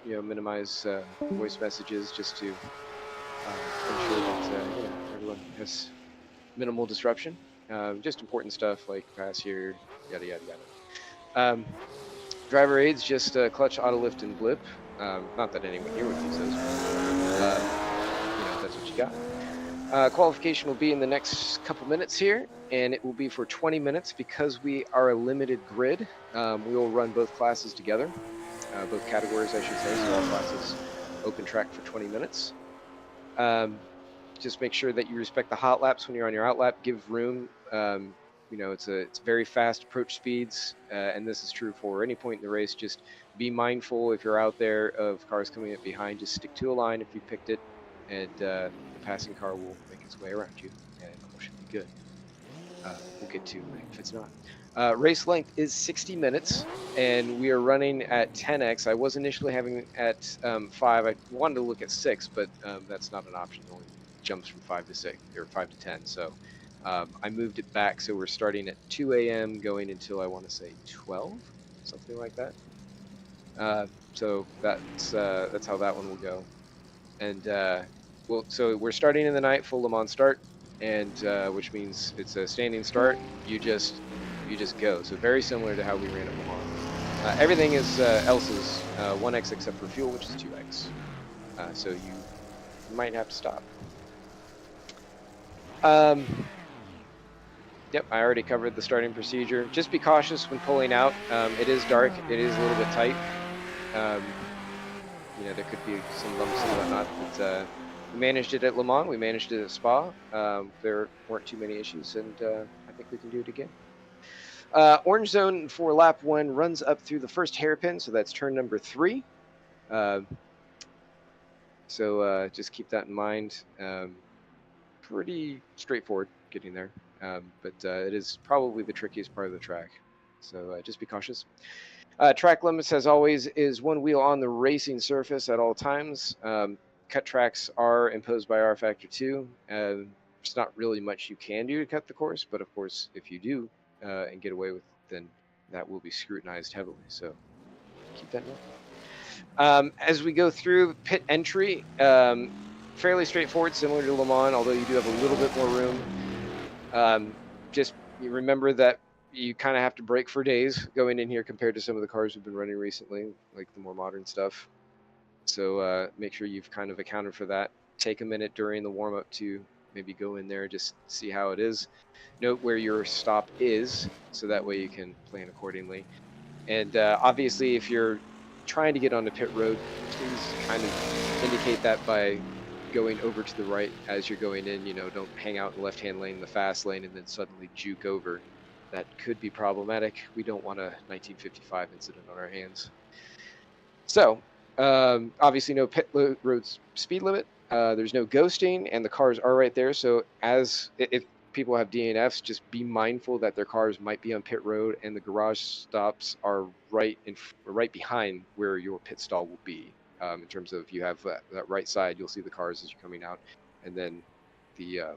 minimize voice messages just to ensure that everyone has minimal disruption. Just important stuff like pass here, yada yada yada. Driver aids, just clutch, auto lift, and blip. Not that anyone here would use those. That's what you got. Qualification will be in the next couple minutes here, and it will be for 20 minutes because we are a limited grid. We will run both classes together, both categories, I should say, so all classes open track for 20 minutes. Just make sure that you respect the hot laps when you're on your out lap. Give room. It's very fast approach speeds, and this is true for any point in the race. Just be mindful if you're out there of cars coming up behind. Just stick to a line if you picked it, and the passing car will make its way around you, and all should be good. We'll get to if it's not. Race length is 60 minutes, and we are running at 10x. I was initially having at 5. I wanted to look at 6, but that's not an option. It only jumps from 5 to 6 or 5 to 10. So I moved it back, so we're starting at 2 a.m. going until I want to say 12, something like that. So that's how that one will go. And so we're starting in the night, full Le Mans start, and which means it's a standing start. You just go. So very similar to how we ran at Le Mans. Everything else is 1x except for fuel, which is 2x. So you might have to stop. Yep, I already covered the starting procedure. Just be cautious when pulling out. It is dark. It is a little bit tight. There could be some bumps and whatnot, but we managed it at Le Mans. We managed it at Spa. There weren't too many issues, and I think we can do it again. Orange zone for lap 1 runs up through the first hairpin, so that's turn number 3. So just keep that in mind. Pretty straightforward getting there, but it is probably the trickiest part of the track. So just be cautious. Track limits, as always, is 1 wheel on the racing surface at all times. Cut tracks are imposed by R Factor 2. There's not really much you can do to cut the course, but of course, if you do and get away with it, then that will be scrutinized heavily. So keep that in mind. As we go through pit entry, fairly straightforward, similar to Le Mans, although you do have a little bit more room. Just remember that you kind of have to brake for days going in here compared to some of the cars we've been running recently, like the more modern stuff. So make sure you've kind of accounted for that. Take a minute during the warm-up to maybe go in there, just see how it is. Note where your stop is, so that way you can plan accordingly. And obviously, if you're trying to get onto pit road, please kind of indicate that by going over to the right as you're going in. Don't hang out in the left-hand lane, the fast lane, and then suddenly juke over. That could be problematic. We don't want a 1955 incident on our hands. So, obviously no pit road speed limit. There's no ghosting, and the cars are right there. So if people have DNFs, just be mindful that their cars might be on pit road and the garage stops are right behind where your pit stall will be. In terms of you have that right side, you'll see the cars as you're coming out, and then the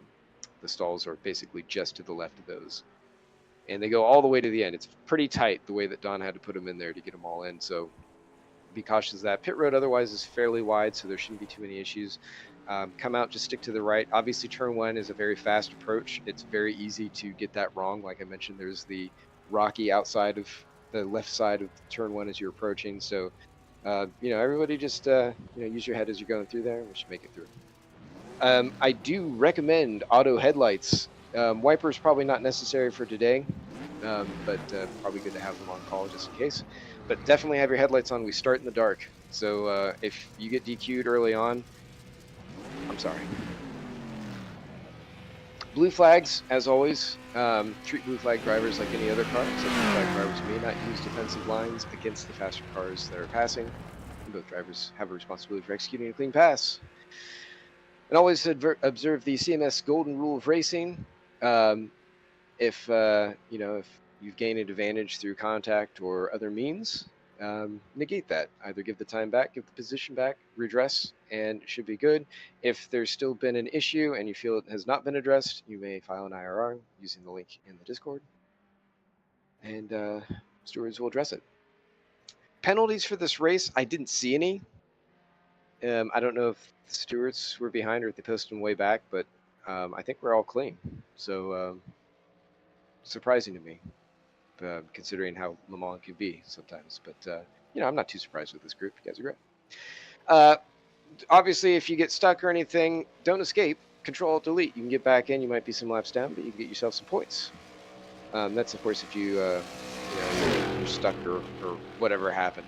stalls are basically just to the left of those. And they go all the way to the end. It's pretty tight the way that Don had to put them in there to get them all in. So be cautious of that. Pit road otherwise is fairly wide, so there shouldn't be too many issues. Come out, just stick to the right. Obviously, turn one is a very fast approach. It's very easy to get that wrong. Like I mentioned, there's the rocky outside of the left side of turn one as you're approaching. So, everybody just, use your head as you're going through there. We should make it through. I do recommend auto headlights. Wipers probably not necessary for today, but probably good to have them on call just in case. But definitely have your headlights on. We start in the dark. So if you get DQ'd early on, I'm sorry. Blue flags, as always, treat blue flag drivers like any other car, except blue flag drivers may not use defensive lines against the faster cars that are passing. And both drivers have a responsibility for executing a clean pass. And always observe the CMS golden rule of racing. If you've gained an advantage through contact or other means, negate that. Either give the time back, give the position back, redress, and it should be good. If there's still been an issue and you feel it has not been addressed, you may file an IRR using the link in the Discord, and stewards will address it. Penalties for this race, I didn't see any. I don't know if the stewards were behind or if they posted them way back, but I think we're all clean. So surprising to me, considering how Le Mans can be sometimes. But I'm not too surprised with this group. You guys are great. Obviously, if you get stuck or anything, don't escape. Control-Alt-Delete. You can get back in. You might be some laps down, but you can get yourself some points. That's of course if you're stuck or whatever happened.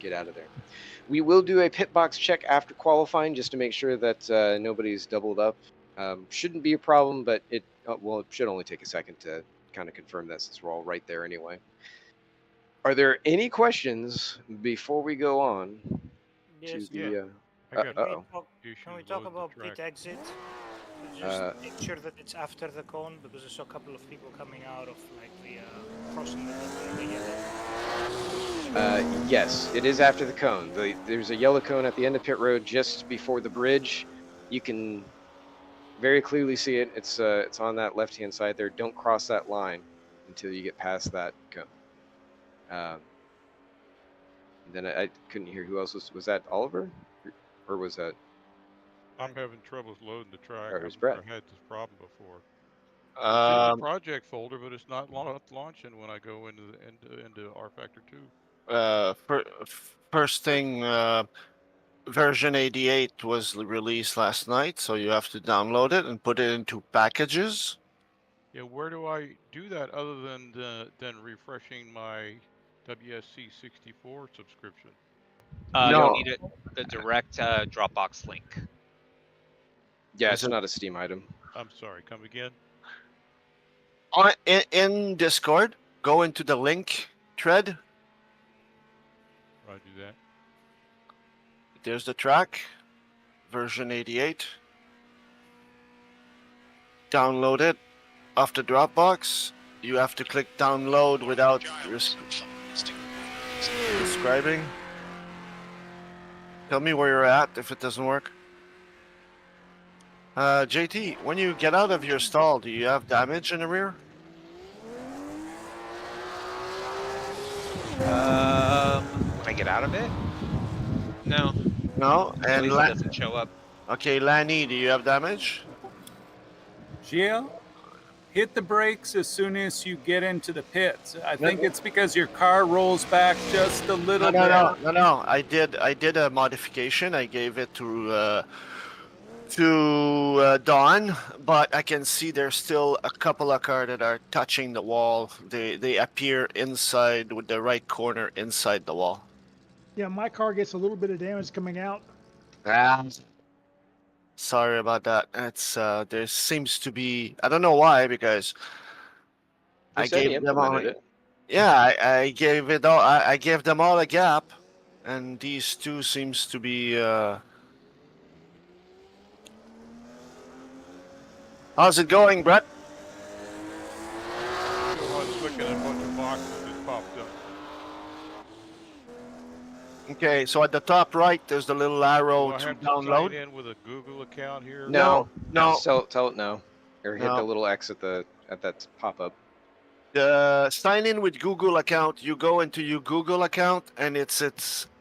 Get out of there. We will do a pit box check after qualifying just to make sure that nobody's doubled up. Shouldn't be a problem, but it should only take a second to kind of confirm that since we're all right there anyway. Are there any questions before we go on to the? Can we talk about pit exit? Just make sure that it's after the cone, because I saw a couple of people coming out of the crossing the yellow. Yes, it is after the cone. There's a yellow cone at the end of pit road just before the bridge. You can very clearly see it. It's on that left-hand side there. Don't cross that line until you get past that cone. Then I couldn't hear who else was that Oliver? Or was that? I'm having troubles loading the track. Or was Brett? I had this problem before. It's in the project folder, but it's not launching when I go into R Factor 2. First thing, version 88 was released last night, so you have to download it and put it into packages. Yeah, where do I do that other than refreshing my WSC64 subscription? You'll need it, the direct Dropbox link. Yeah, it's not a Steam item. I'm sorry, come again? In Discord, go into the link thread. Right, do that. There's the track, version 88. Download it off the Dropbox. You have to click download without describing. Tell me where you're at if it doesn't work. JT, when you get out of your stall, do you have damage in the rear? When I get out of it? No. No? At And least it doesn't show up. Okay, Lanny, do you have damage? Yeah. Hit the brakes as soon as you get into the pits. I think it's because your car rolls back just a little bit. No. I did a modification. I gave it to Dawn, but I can see there's still a couple of cars that are touching the wall. They appear inside with the right corner inside the wall. Yeah, my car gets a little bit of damage coming out. Sorry about that. It's there seems to be, I don't know why, because I gave them all. Yeah, I gave it all. I gave them all a gap, and these two seems to be. How's it going, Brett? I was clicking a bunch of boxes that popped up. Okay, so at the top right, there's the little arrow Do I to have to download. sign in with a Google account here? No, No. Just tell it no, or hit No. the little X at that pop up. Sign in with Google account. You go into your Google account, and it's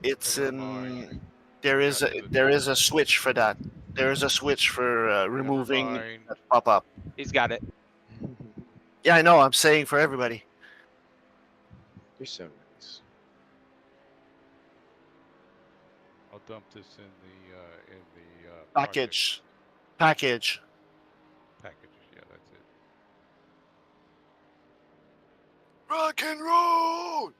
Never in. mind. There is a switch for that. There is a switch for removing mind. that pop up. He's got it. Yeah, I know. I'm saying for everybody. You're so nice. I'll dump this in the Package. packages. Yeah, that's it. Rock and roll.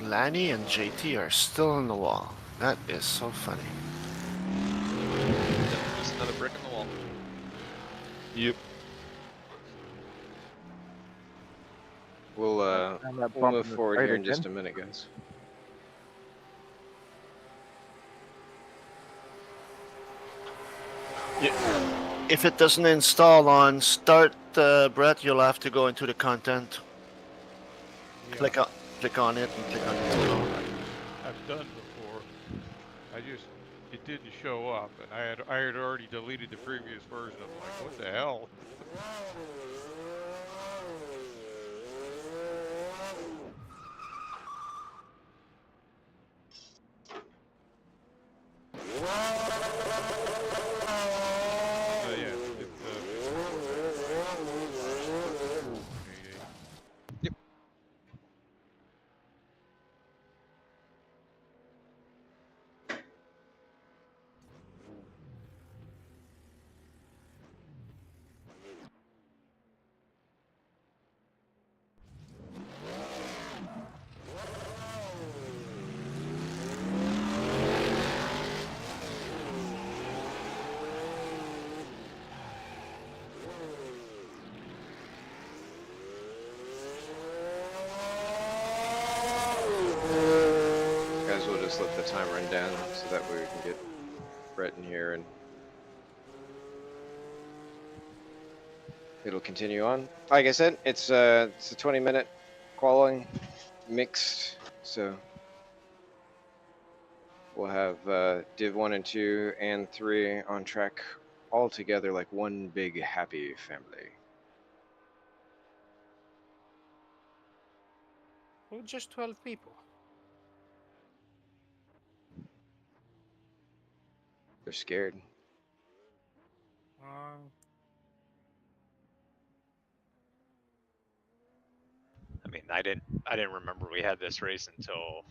Lanny and JT are still on the wall. That is so funny. Just another brick in the wall. Yep. We'll move forward here in just a minute, guys. If it doesn't install on start, Brett, you'll have to go into the content. Yeah. Click on it and click on install. I've done before. It didn't show up, and I had already deleted the previous version. I'm like, what the hell? Yep. Guys, we'll just let the time run down so that way we can get Brett in here and it'll continue on. Like I said, it's a 20-minute qualifying mixed, so we'll have Div 1 and 2 and 3 on track all together like one big happy family. Well, just 12 people. They're scared. I mean, I didn't remember we had this race until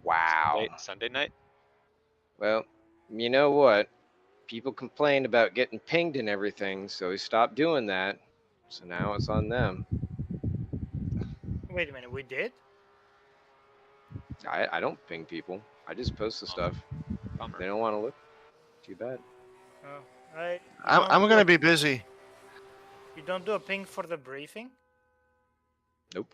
Wow. Sunday night. Well, you know what? People complained about getting pinged and everything, so we stopped doing that. So now it's on them. Wait a minute, we did? I don't ping people. I just post the stuff. Bummer. They don't want to look. Too bad. I'm gonna be busy. You don't do a ping for the briefing? Nope.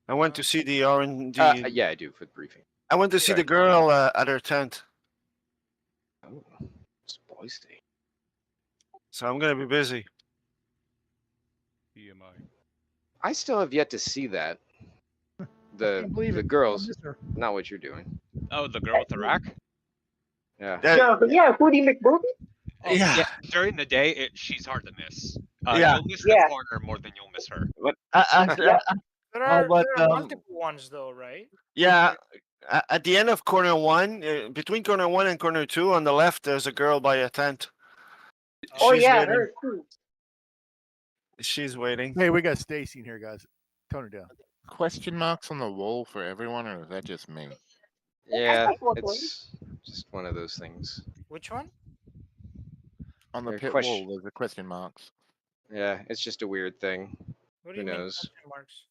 I went to see the R&D. Yeah, I do for the briefing. I went to see the girl at her tent. Oh, it's boys' day. So I'm gonna be busy. EMI. I still have yet to see that. The girls, not what you're doing. Oh, the girl with the rack? Yeah. Yeah, Foodie McBooty? Oh, yeah. During the day, she's hard to miss. Yeah. You'll miss the corner more than you'll miss her. What? There are multiple ones though, right? Yeah. At the end of corner 1, between corner 1 and corner 2, on the left, there's a girl by a tent. Oh She's yeah, waiting. her too. She's waiting. Hey, we got Stacy in here, guys. Tone her down. Question marks on the wall for everyone, or is that just me? Yeah, it's just one of those things. Which one? On the They're pit wall, there's a question marks. Yeah, it's just a weird thing. What do Who you mean knows? question marks?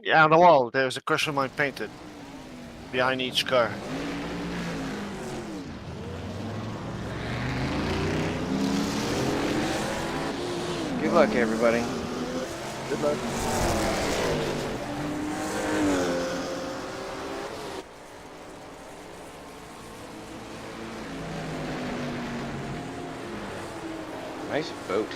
Yeah, on the wall, there's a question mark painted behind each car. Good luck, everybody. Good luck. Nice boat.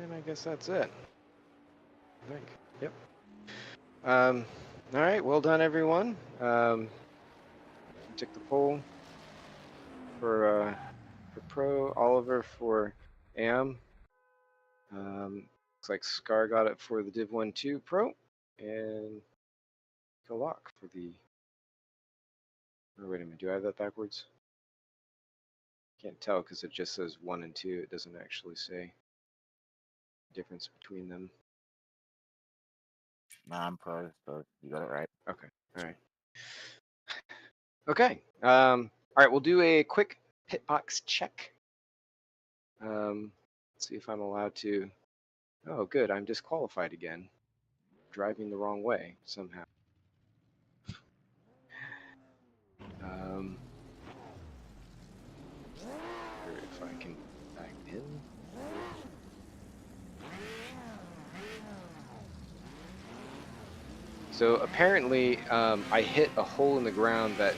And I guess that's it. I think. Yep. All right. Well done, everyone. Took the poll for Pro, Oliver for AM. Looks like Scar got it for the Div 1-2 Pro, and Lock for the. Oh, wait a minute. Do I have that backwards? Can't tell because it just says 1 and 2. It doesn't actually say the difference between them. Nah, I'm Pro, so you got it right. Okay. All right. Okay. All right. We'll do a quick pitbox check. Let's see if I'm allowed to. Oh, good. I'm disqualified again. Driving the wrong way somehow. If I can back in. So apparently, I hit a hole in the ground that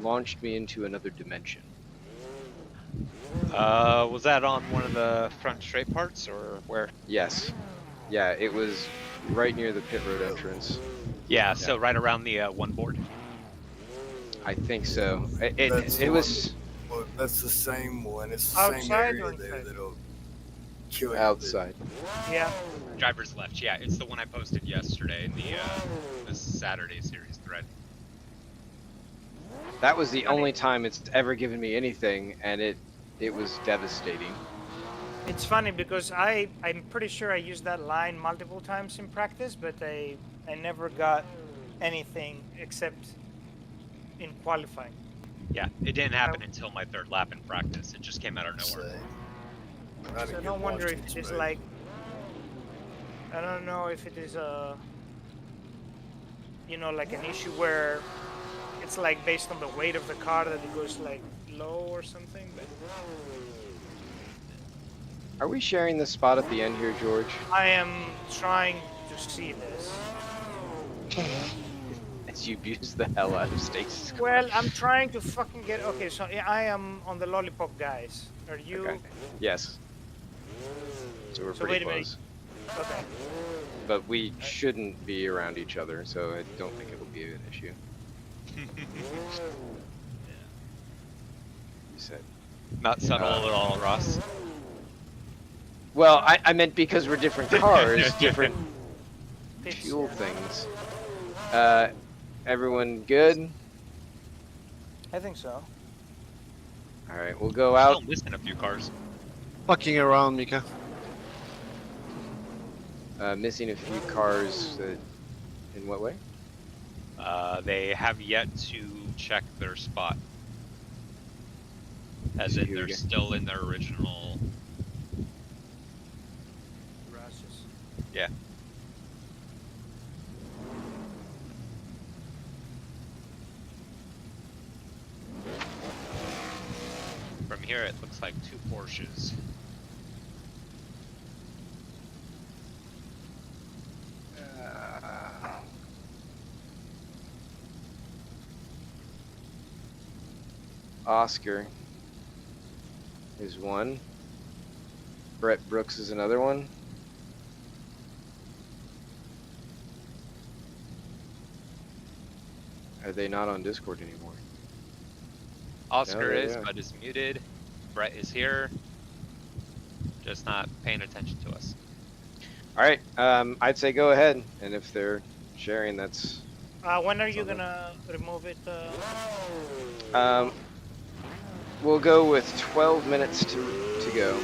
launched me into another dimension. Was that on one of the front straight parts or where? Yes. Yeah, it was right near the pit road entrance. Yeah, so right around the one board. I think so. It was. Well, that's the same one. It's the same area there that'll kill you. Outside. Yeah. Driver's left. Yeah, it's the one I posted yesterday in the Saturday series thread. That was the only time it's ever given me anything, and it was devastating. It's funny because I'm pretty sure I used that line multiple times in practice, but I never got anything except in qualifying. Yeah, it didn't happen until my third lap in practice. It just came out of nowhere. So I don't wonder if it is like, I don't know if it is like an issue where it's like based on the weight of the car that it goes like low or something. But Are we sharing this spot at the end here, George? I am trying to see this. As you abuse the hell out of Stacy's car. Well, I'm trying to fucking get. Okay, so I am on the lollipop guys. Are you? Okay. Yes. So we're pretty wait a close. minute. Okay. But we shouldn't be around each other, so I don't think it'll be an issue. You said. Not subtle at all, Ross. Well, I meant because we're different cars, different fuel things. Everyone good? I think so. All right, we'll go We're out. still missing a few cars. Fucking around, Mika. Missing a few cars. In what way? They have yet to check their spot. As in, they're still in their original. Garages. Yeah. From here, it looks like 2 Porsches. Oscar is one. Brett Brooks is another one. Are they not on Discord anymore? Oscar No, is, yeah. but is muted. Brett is here. Just not paying attention to us. All right, I'd say go ahead, and if they're sharing, that's. When are you gonna remove it? We'll go with 12 minutes to go.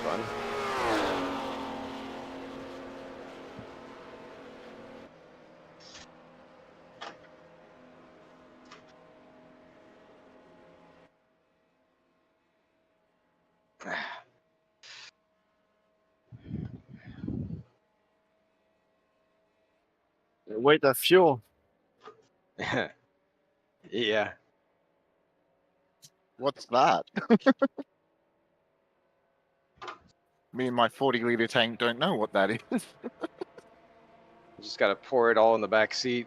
Fun. Wait, the fuel. Yeah. What's that? Me and my 40-liter tank don't know what that is. Just got to pour it all in the back seat.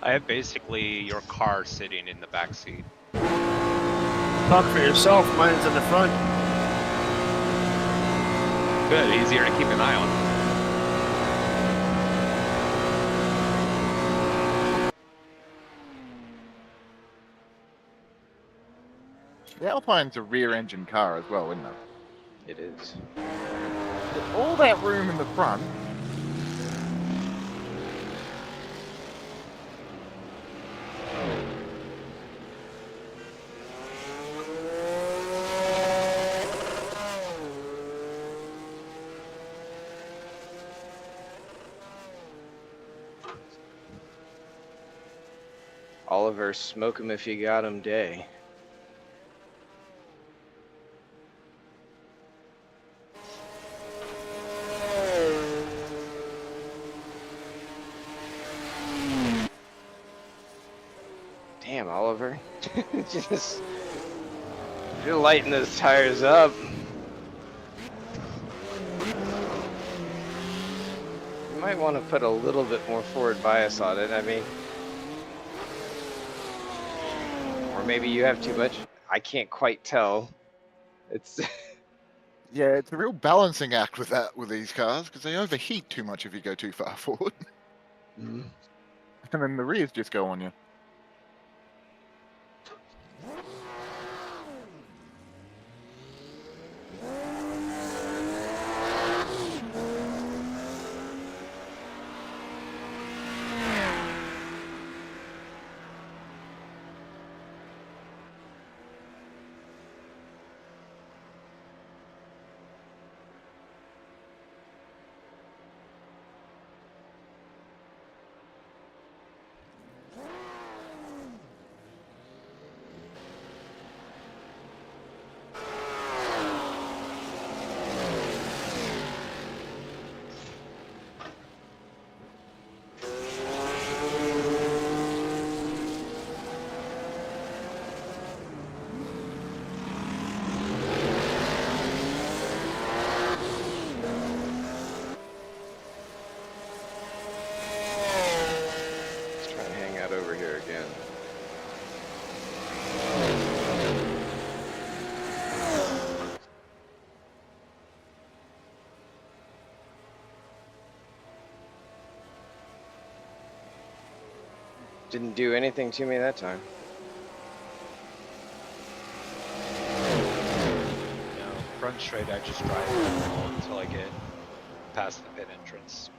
I have basically your car sitting in the back seat. Talk for yourself, mine's in the front. Good, easier to keep an eye on. The Alpine's a rear-engine car as well, isn't it? It is. With all that room in the front. Oliver, smoke 'em if you got 'em day. Damn, Oliver. Just You're lighting those tires up. You might want to put a little bit more forward bias on it. I mean, or maybe you have too much. I can't quite tell. It's Yeah, it's a real balancing act with these cars because they overheat too much if you go too far forward, and then the rears just go on you. over here again. Didn't do anything to me that time. No, front straight, I just drive until I get past the pit entrance.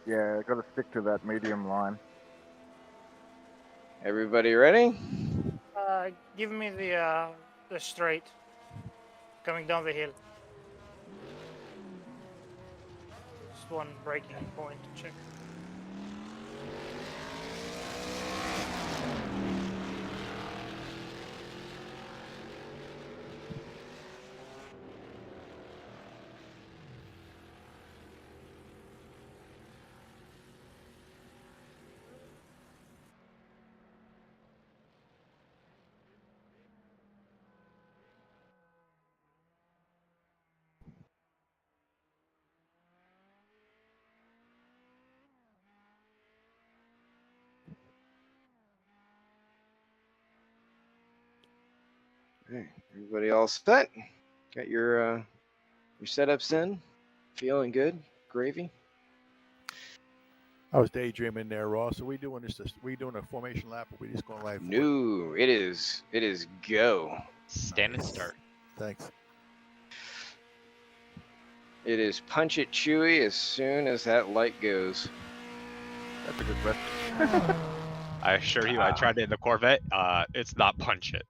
Yeah, got to stick to that medium line. Everybody ready? Give me the straight coming down the hill. Just one braking point to check. Hey, everybody all set? Got your setups in? Feeling good? Gravy? I was daydreaming there, Ross. Are we doing this? We doing a formation lap, or we just going live? No, it is go. Stand and start. Thanks. It is punch it Chewy as soon as that light goes. That's a good question. I assure you, I tried it in the Corvette. It's not punch it.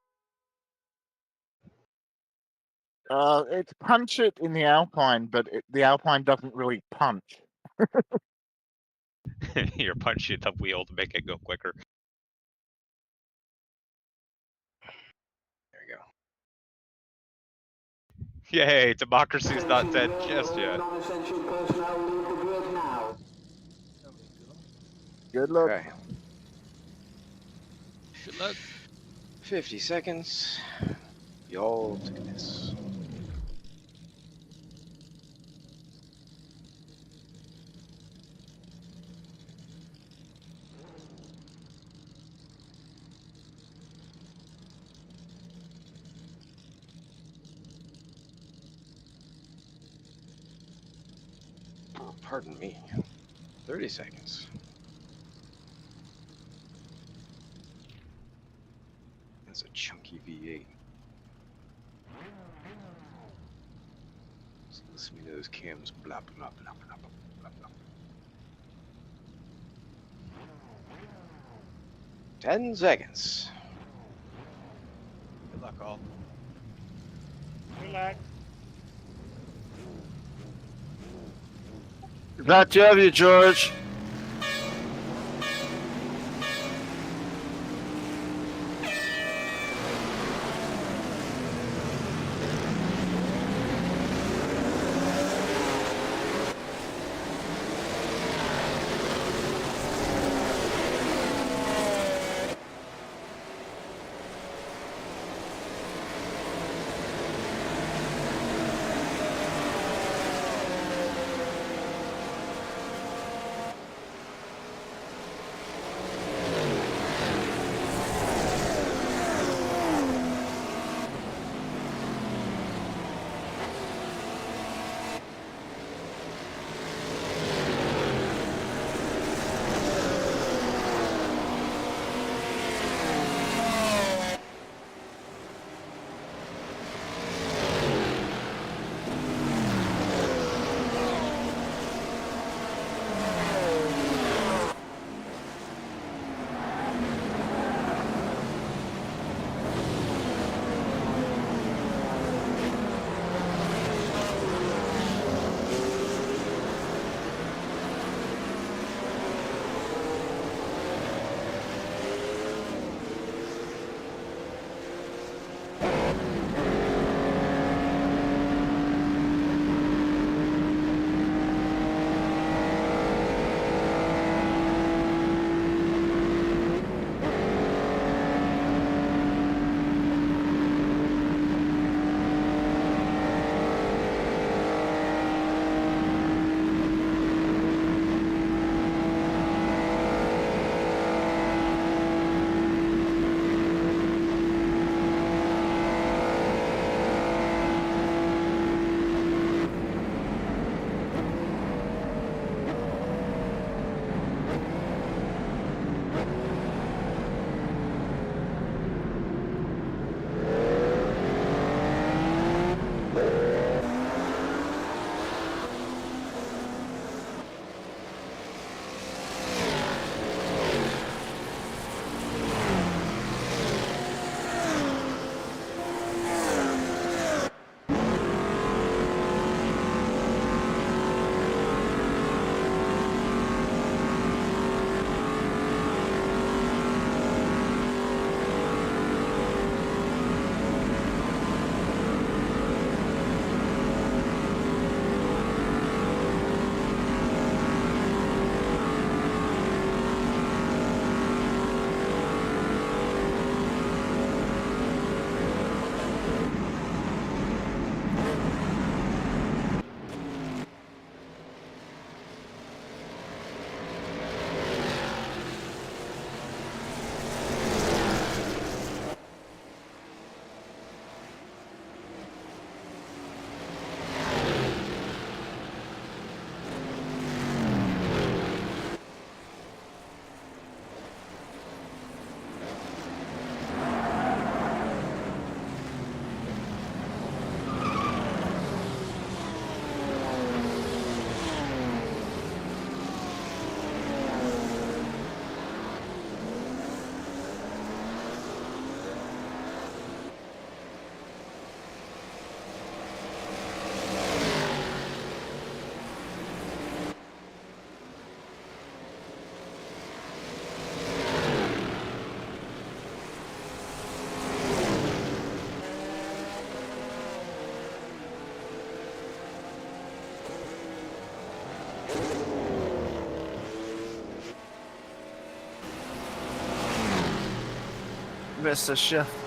It's punch it in the Alpine, but the Alpine doesn't really punch. You're punching the wheel to make it go quicker. There you go. Yay, democracy's not dead just yet. Good luck. Okay. Good luck. 50 seconds. Y'all do this. Pardon me. 30 seconds. That's a chunky V8. So listen to those cams. Blah, blah, blah, blah, blah, blah. 10 seconds. Good luck, all. Relax. Glad to have you, George. Mr. Chef.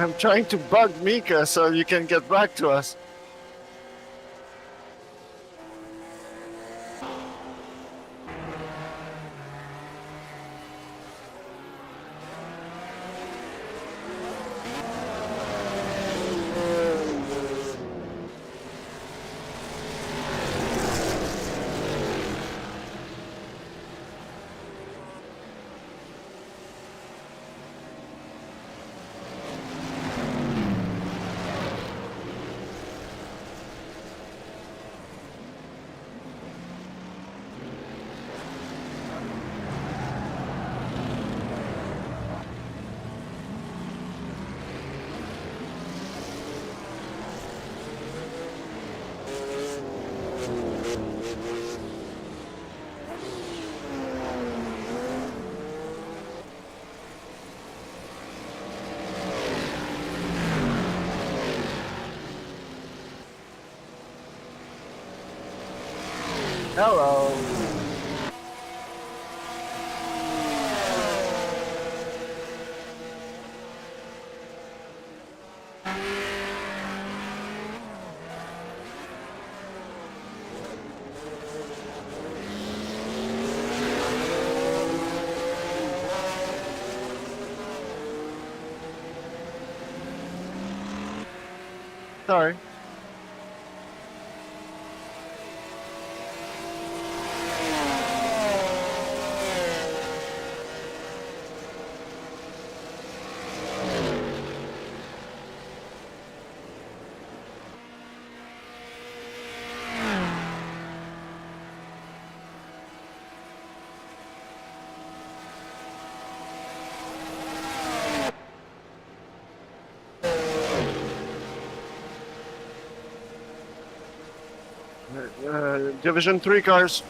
I'm trying to bug Mika so you can get back to us. Hello. Sorry. Division 3 cars.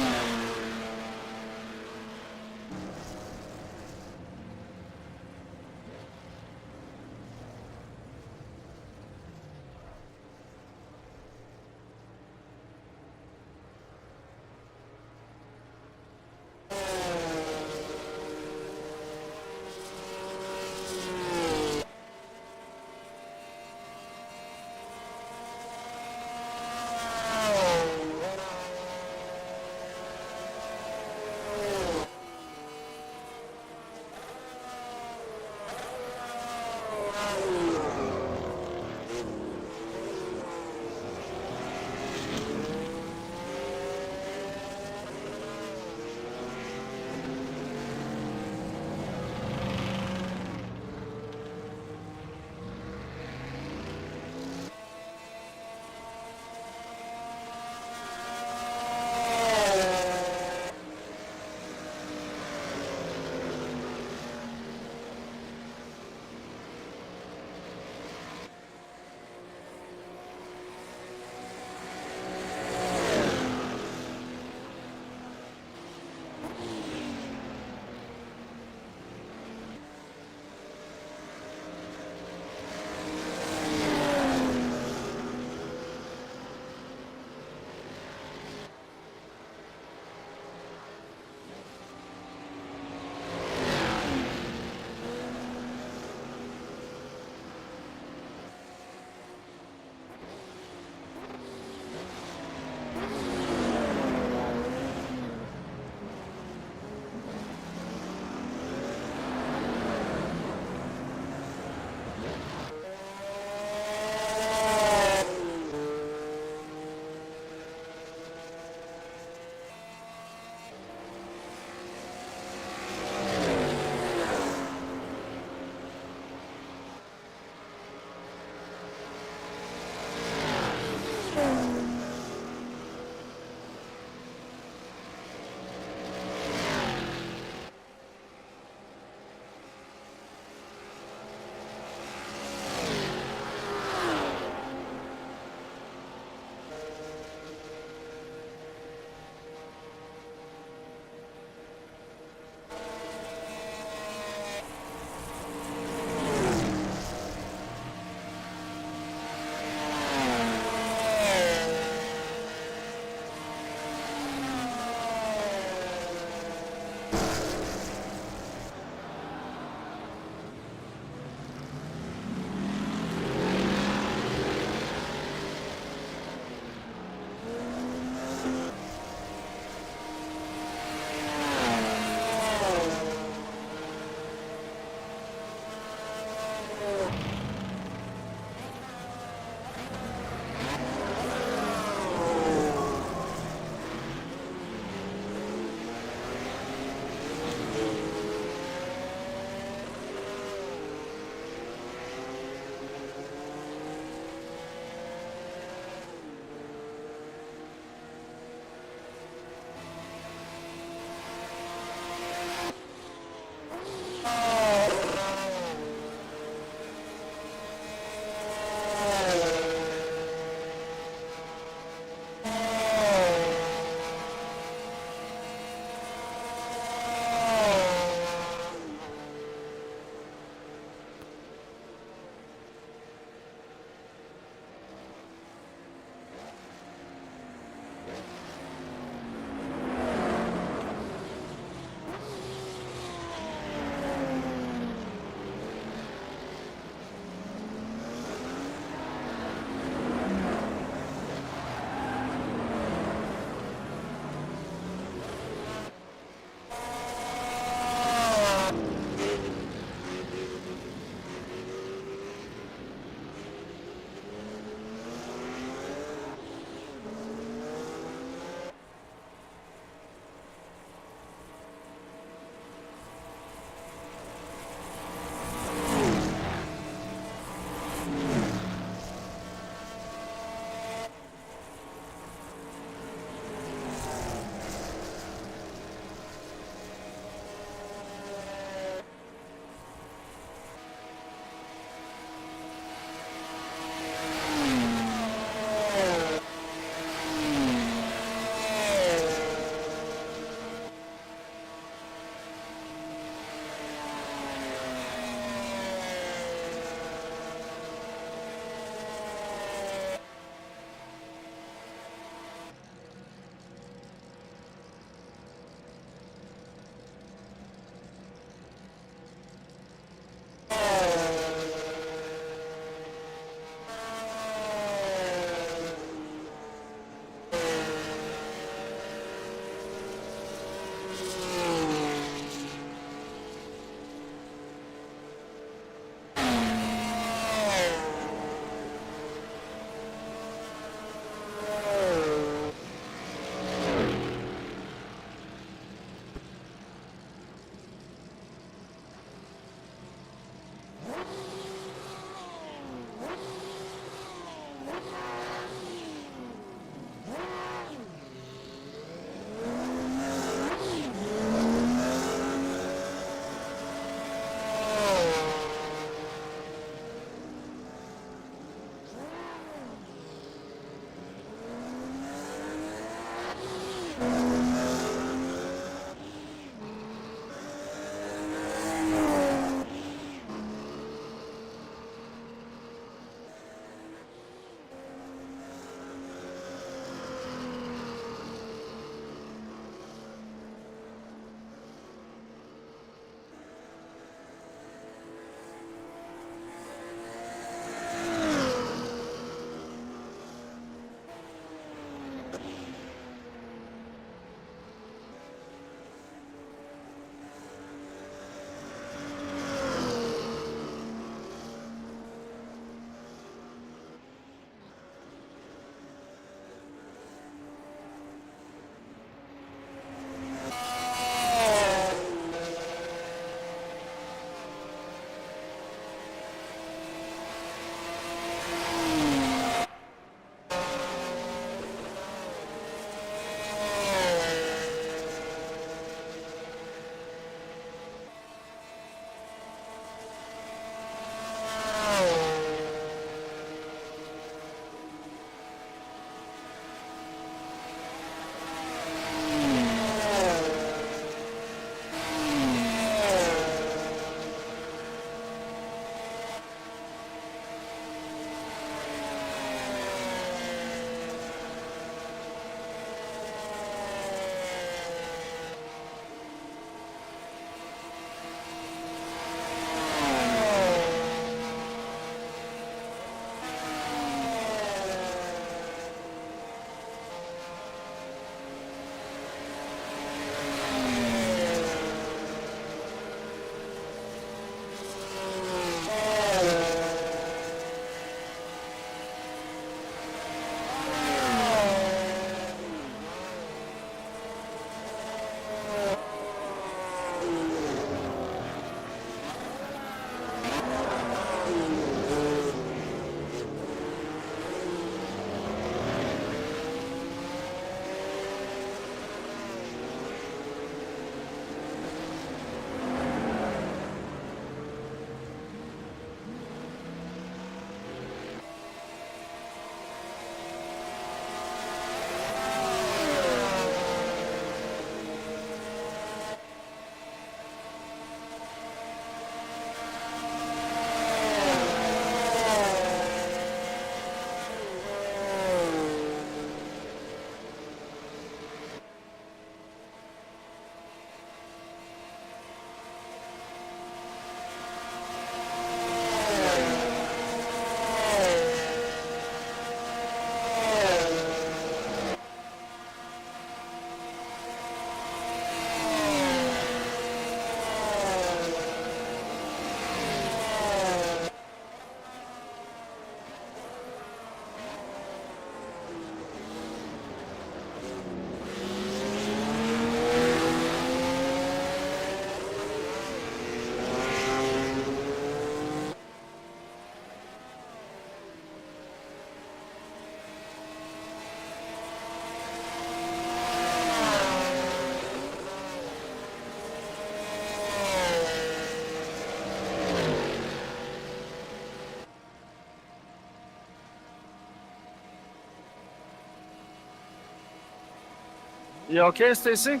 You okay, Stacy?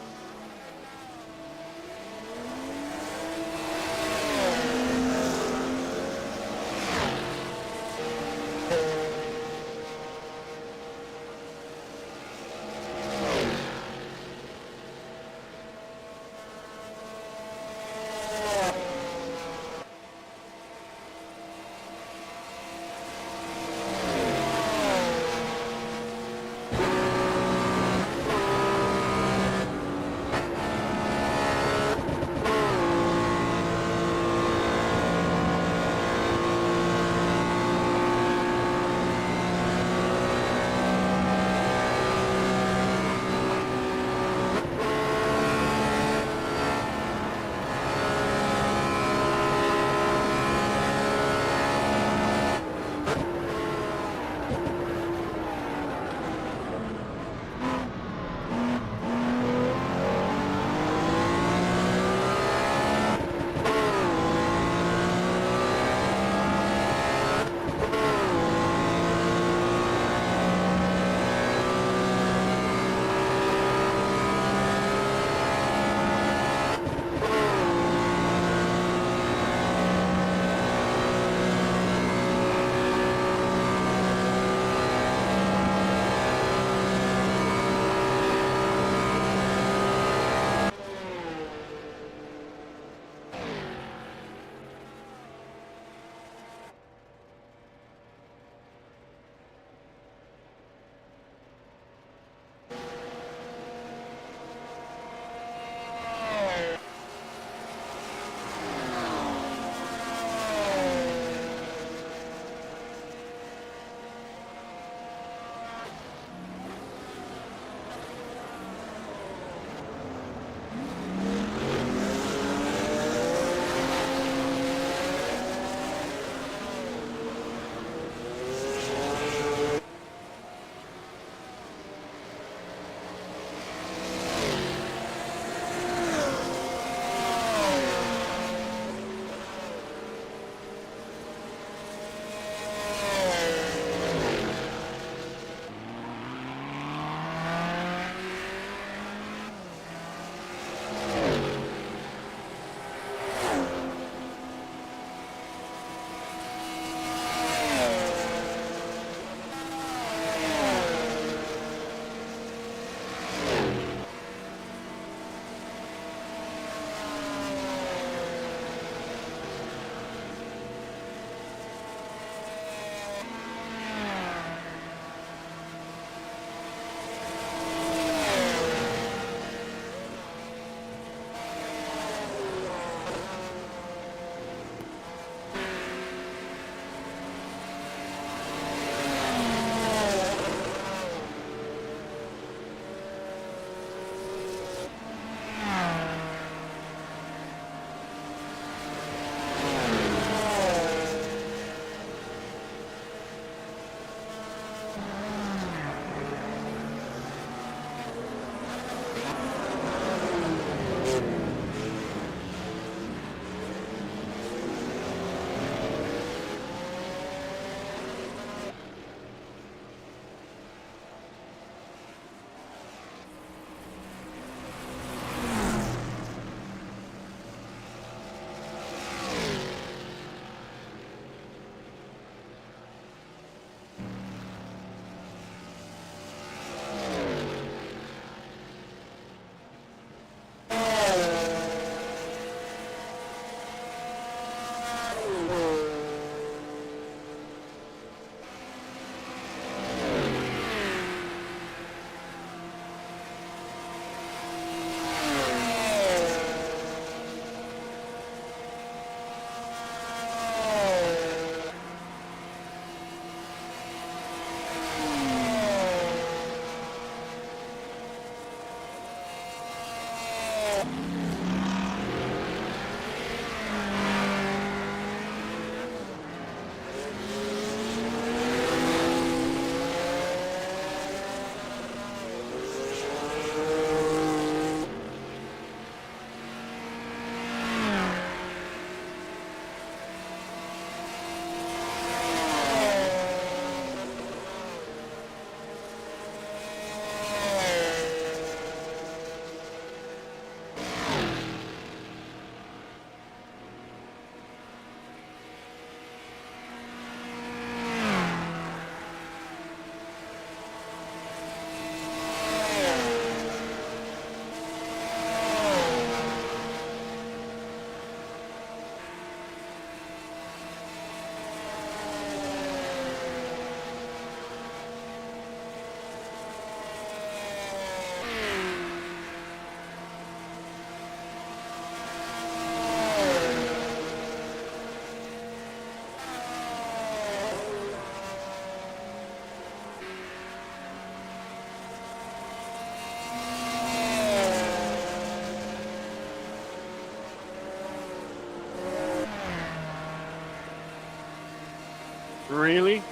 Really?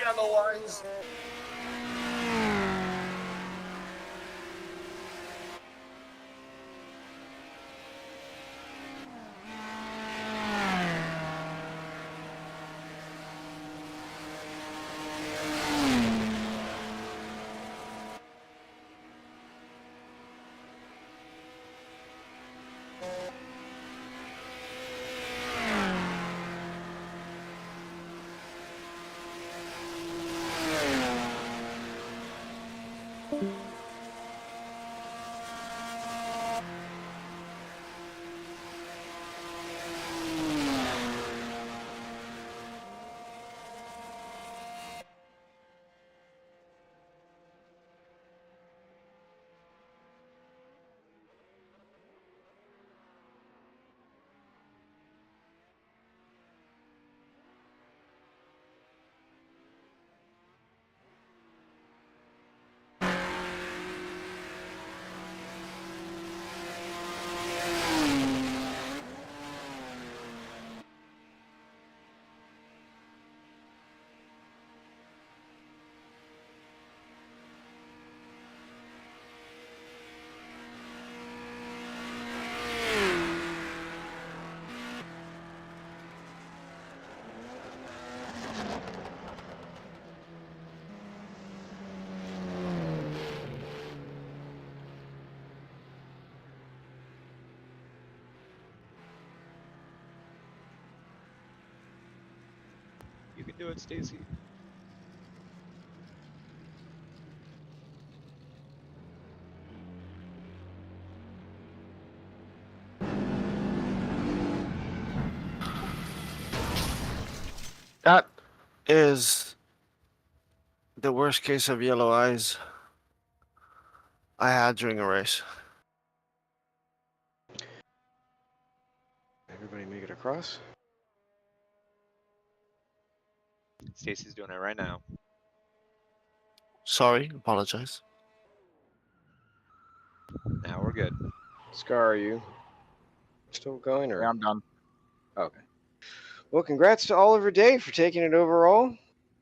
yellow lines. You can do it, Stacy. That is the worst case of yellow eyes I had during a race. Everybody make it across. Stacy's doing it right now. Sorry, apologize. Now we're good. Scar, are you still going, or? Yeah, I'm done. Okay. Well, congrats to Oliver Day for taking it overall.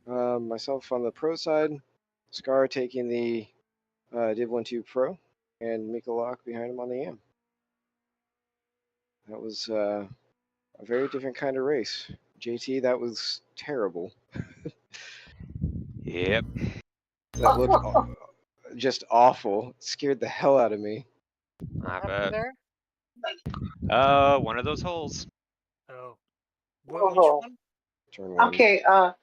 Myself on the pro side, Scar taking the Div 1-2 Pro, and Mika Locke behind him on the AM. That was a very different kind of race. JT, that was terrible. Yep. That looked just awful. It scared the hell out of me. I What bet. happened there? One of those holes. Oh. Which Oh. one? Turn one. Okay, I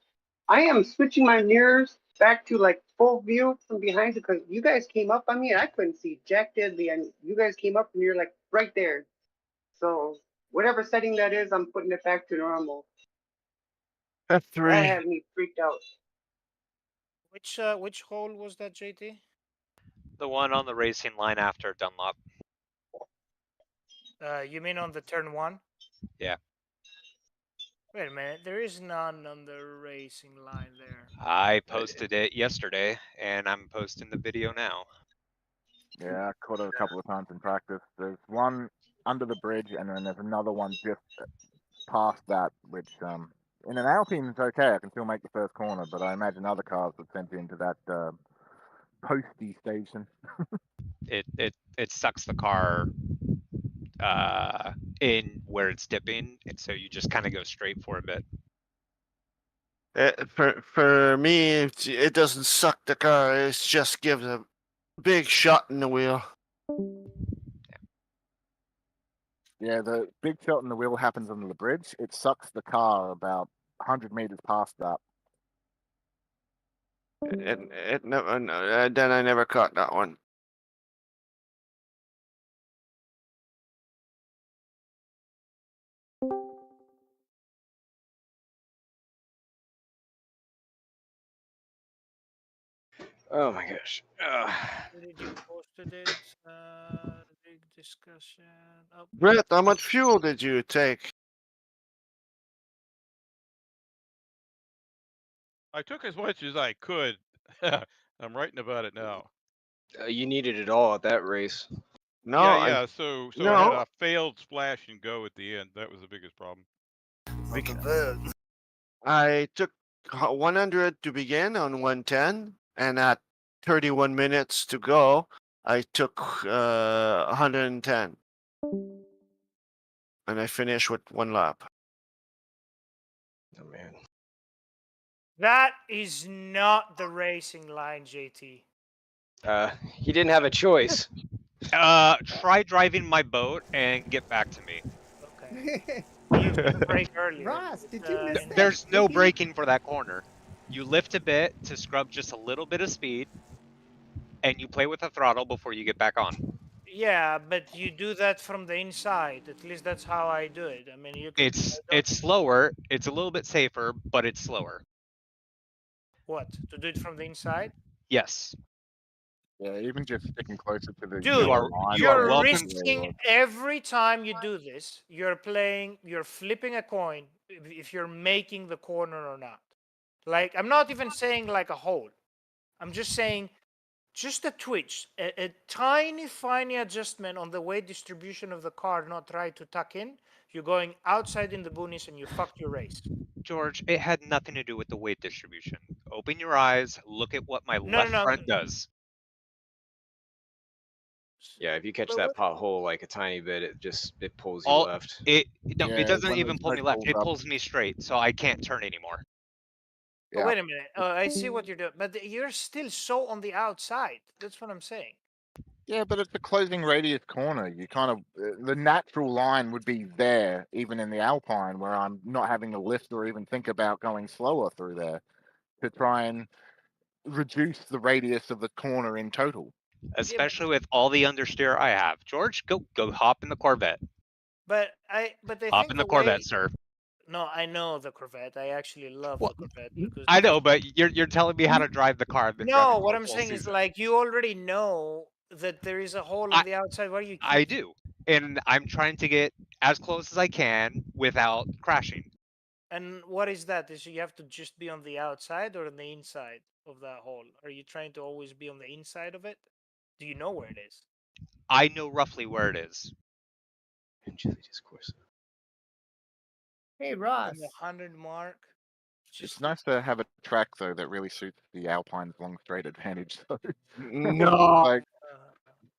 am switching my mirrors back to like full view from behind because you guys came up on me and I couldn't see Jack Diddley, and you guys came up and you're like right there. So whatever setting that is, I'm putting it back to normal. That F3. had me freaked out. Which hole was that, JT? The one on the racing line after Dunlop. You mean on the turn one? Yeah. Wait a minute, there is none on the racing line there. I posted it yesterday, and I'm posting the video now. Yeah, I caught it a couple of times in practice. There's one under the bridge, and then there's another one just past that, which in an Alpine it's okay. I can still make the first corner, but I imagine other cars would send you into that posty station. It sucks the car in where it's dipping, and so you just kind of go straight for a bit. For me, it doesn't suck the car. It just gives a big shot in the wheel. Yeah, the big shot in the wheel happens under the bridge. It sucks the car about 100 meters past that. It never. Then I never caught that one. Oh my gosh. Where did you posted it? Big discussion. Oh. Brett, how much fuel did you take? I took as much as I could. I'm writing about it now. You needed it all at that race. No, yeah. So no. I had a failed splash and go at the end. That was the biggest problem. I took 100 to begin on 110, and at 31 minutes to go, I took 110, and I finished with 1 lap. Oh man. That is not the racing line, JT. He didn't have a choice. Try driving my boat and get back to me. Okay. You took a break earlier. Ross, did you miss that? There's no hippie? braking for that corner. You lift a bit to scrub just a little bit of speed, and you play with the throttle before you get back on. Yeah, but you do that from the inside. At least that's how I do it. I mean, you can. It's slower. It's a little bit safer, but it's slower. What? To do it from the inside? Yes. Yeah, even just sticking closer to the Dude, yellow line. you're risking every time you do this. You're flipping a coin if you're making the corner or not. Like, I'm not even saying like a hole. I'm just saying just a twitch, a tiny, tiny adjustment on the weight distribution of the car, not try to tuck in. You're going outside in the boonies and you fucked your race. George, it had nothing to do with the weight distribution. Open your eyes, look at what my left front does. Yeah, if you catch that pothole like a tiny bit, it pulls you left. It doesn't even pull me left. It pulls me straight, so I can't turn anymore. Oh, wait a minute. I see what you're doing, but you're still so on the outside. That's what I'm saying. Yeah, but it's a closing radius corner. You kind of the natural line would be there, even in the Alpine, where I'm not having to lift or even think about going slower through there to try and reduce the radius of the corner in total. Especially with all the understeer I have. George, go hop in the Corvette. But hop in the Corvette, sir. No, I know the Corvette. I actually love the Corvette. Because I know, but you're telling me how to drive the car. No, what I'm saying is like you already know that there is a hole on the outside. Why are you? I do, and I'm trying to get as close as I can without crashing. And what is that? Is you have to just be on the outside or on the inside of that hole? Are you trying to always be on the inside of it? Do you know where it is? I know roughly where it is. Hey, Ross. The 100 mark. It's nice to have a track though that really suits the Alpine's long straight advantage. So no, like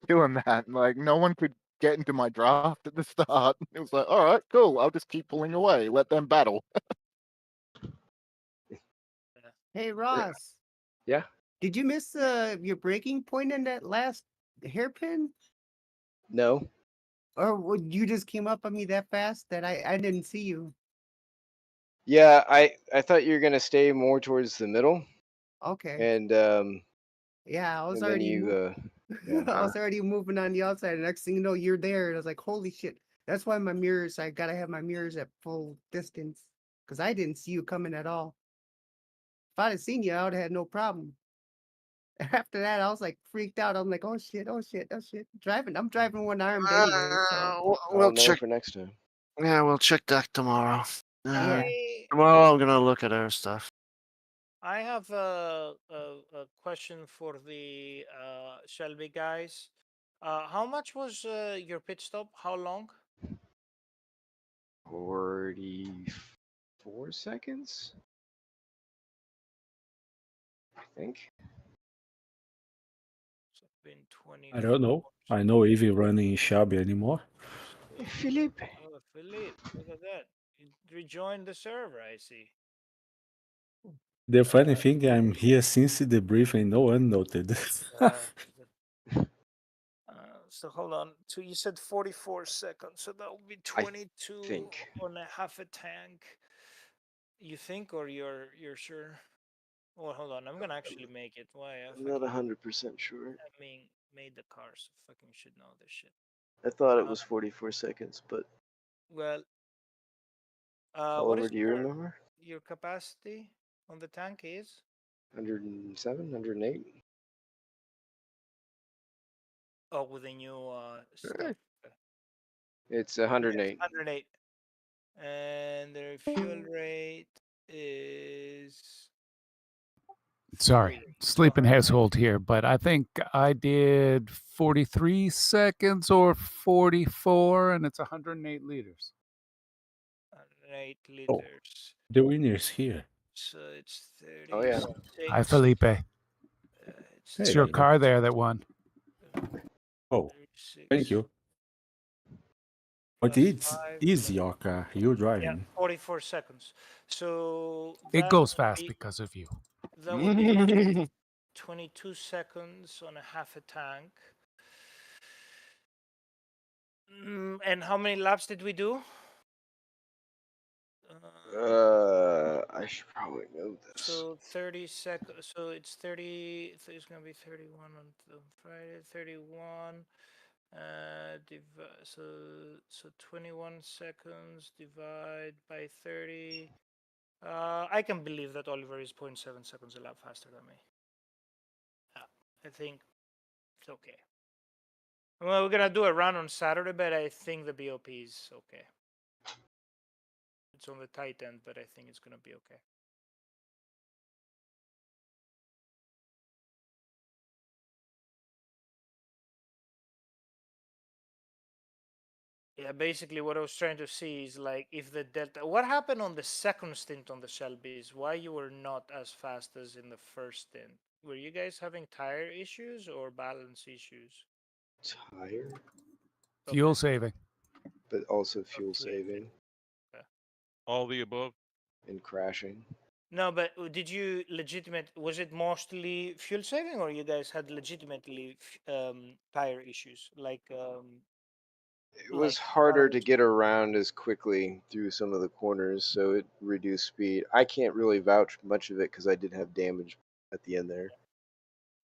doing that, like no one could get into my draft at the start. It was like, all right, cool. I'll just keep pulling away. Let them battle. Hey, Ross. Yeah. Did you miss your breaking point in that last hairpin? No. Or you just came up on me that fast that I didn't see you? Yeah, I thought you were gonna stay more towards the middle. Okay. And yeah, I was and then already you I was already moving on the outside. The next thing you know, you're there. And I was like, holy shit. That's why my mirrors, I gotta have my mirrors at full distance. Because I didn't see you coming at all. If I'd have seen you, I would have had no problem. After that, I was like freaked out. I'm like, oh shit, oh shit, oh shit. I'm driving one armed anyway. So we'll check for next time. Yeah, we'll check that tomorrow. Yeah. Tomorrow I'm gonna look at our stuff. I have a question for the Shelby guys. How much was your pit stop? How long? 44 seconds, I think. So it's been 20. I don't know. I know Evie running Shelby anymore. Philippe. Oh, Philippe, look at that. You rejoined the server, I see. The funny thing, I'm here since the briefing, no one noted. So hold on. So you said 44 seconds. So that would be 22 on a half a tank. You think, or you're sure? Well, hold on. I'm gonna actually make it. Why? I'm not 100% sure. I mean, made the car, so fucking should know this shit. I thought it was 44 seconds, but well, what do you remember? Your capacity on the tank is 107, 108. Oh, with the new stuff. It's 108. 108. And the fuel rate is. Sorry, sleeping household here, but I think I did 43 seconds or 44, and it's 108 liters. 108 liters. The winner's here. So it's 36. Oh, yeah. Hi, Felipe. It's It's Hey, your Dino. car there that won. Oh, 36 thank you. But plus it's 5. easy your car. You're Yeah, driving. 44 seconds. So It that goes would fast be, because of you. that would be 22 seconds on a half a tank. And how many laps did we do? I should probably know this. So 30 seconds. So it's 30. It's gonna be 31 on Friday. 31. So 21 seconds divide by 30. I can believe that Oliver is 0.7 seconds a lap faster than me. I think it's okay. Well, we're gonna do a run on Saturday, but I think the BOP is okay. It's on the tight end, but I think it's gonna be okay. Yeah, basically what I was trying to see is like if the delta. What happened on the second stint on the Shelby's? Why you were not as fast as in the first stint? Were you guys having tire issues or balance issues? Tire, Fuel saving. but also fuel Okay. saving All the above. and crashing. No, but did you was it mostly fuel saving or you guys had legitimately tire issues like It was harder to get around as quickly through some of the corners, so it reduced speed. I can't really vouch much of it because I did have damage at the end there.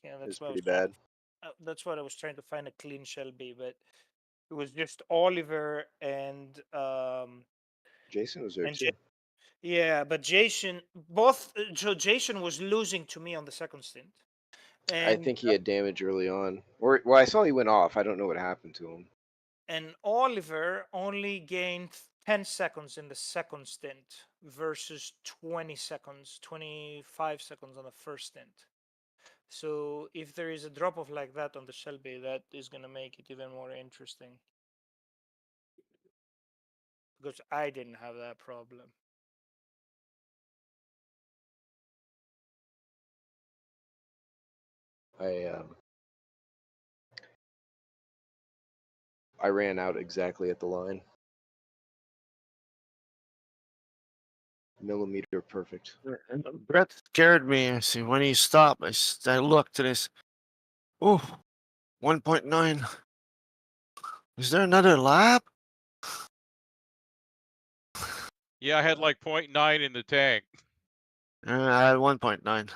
Yeah, It that's was what I pretty was trying. bad. That's what I was trying to find a clean Shelby, but it was just Oliver and Jason was there and too. yeah, but Jason both. So Jason was losing to me on the second stint, I and think he had damage early on. Or well, I saw he went off. I don't know what happened to him. and Oliver only gained 10 seconds in the second stint versus 20 seconds, 25 seconds on the first stint. So if there is a drop off like that on the Shelby, that is going to make it even more interesting. Because I didn't have that problem. I ran out exactly at the line. Millimeter perfect. Brett scared me. I see when he stopped. I looked and it's, oh, 1.9. Is there another lap? Yeah, I had like 0.9 in the tank. I had 1.9.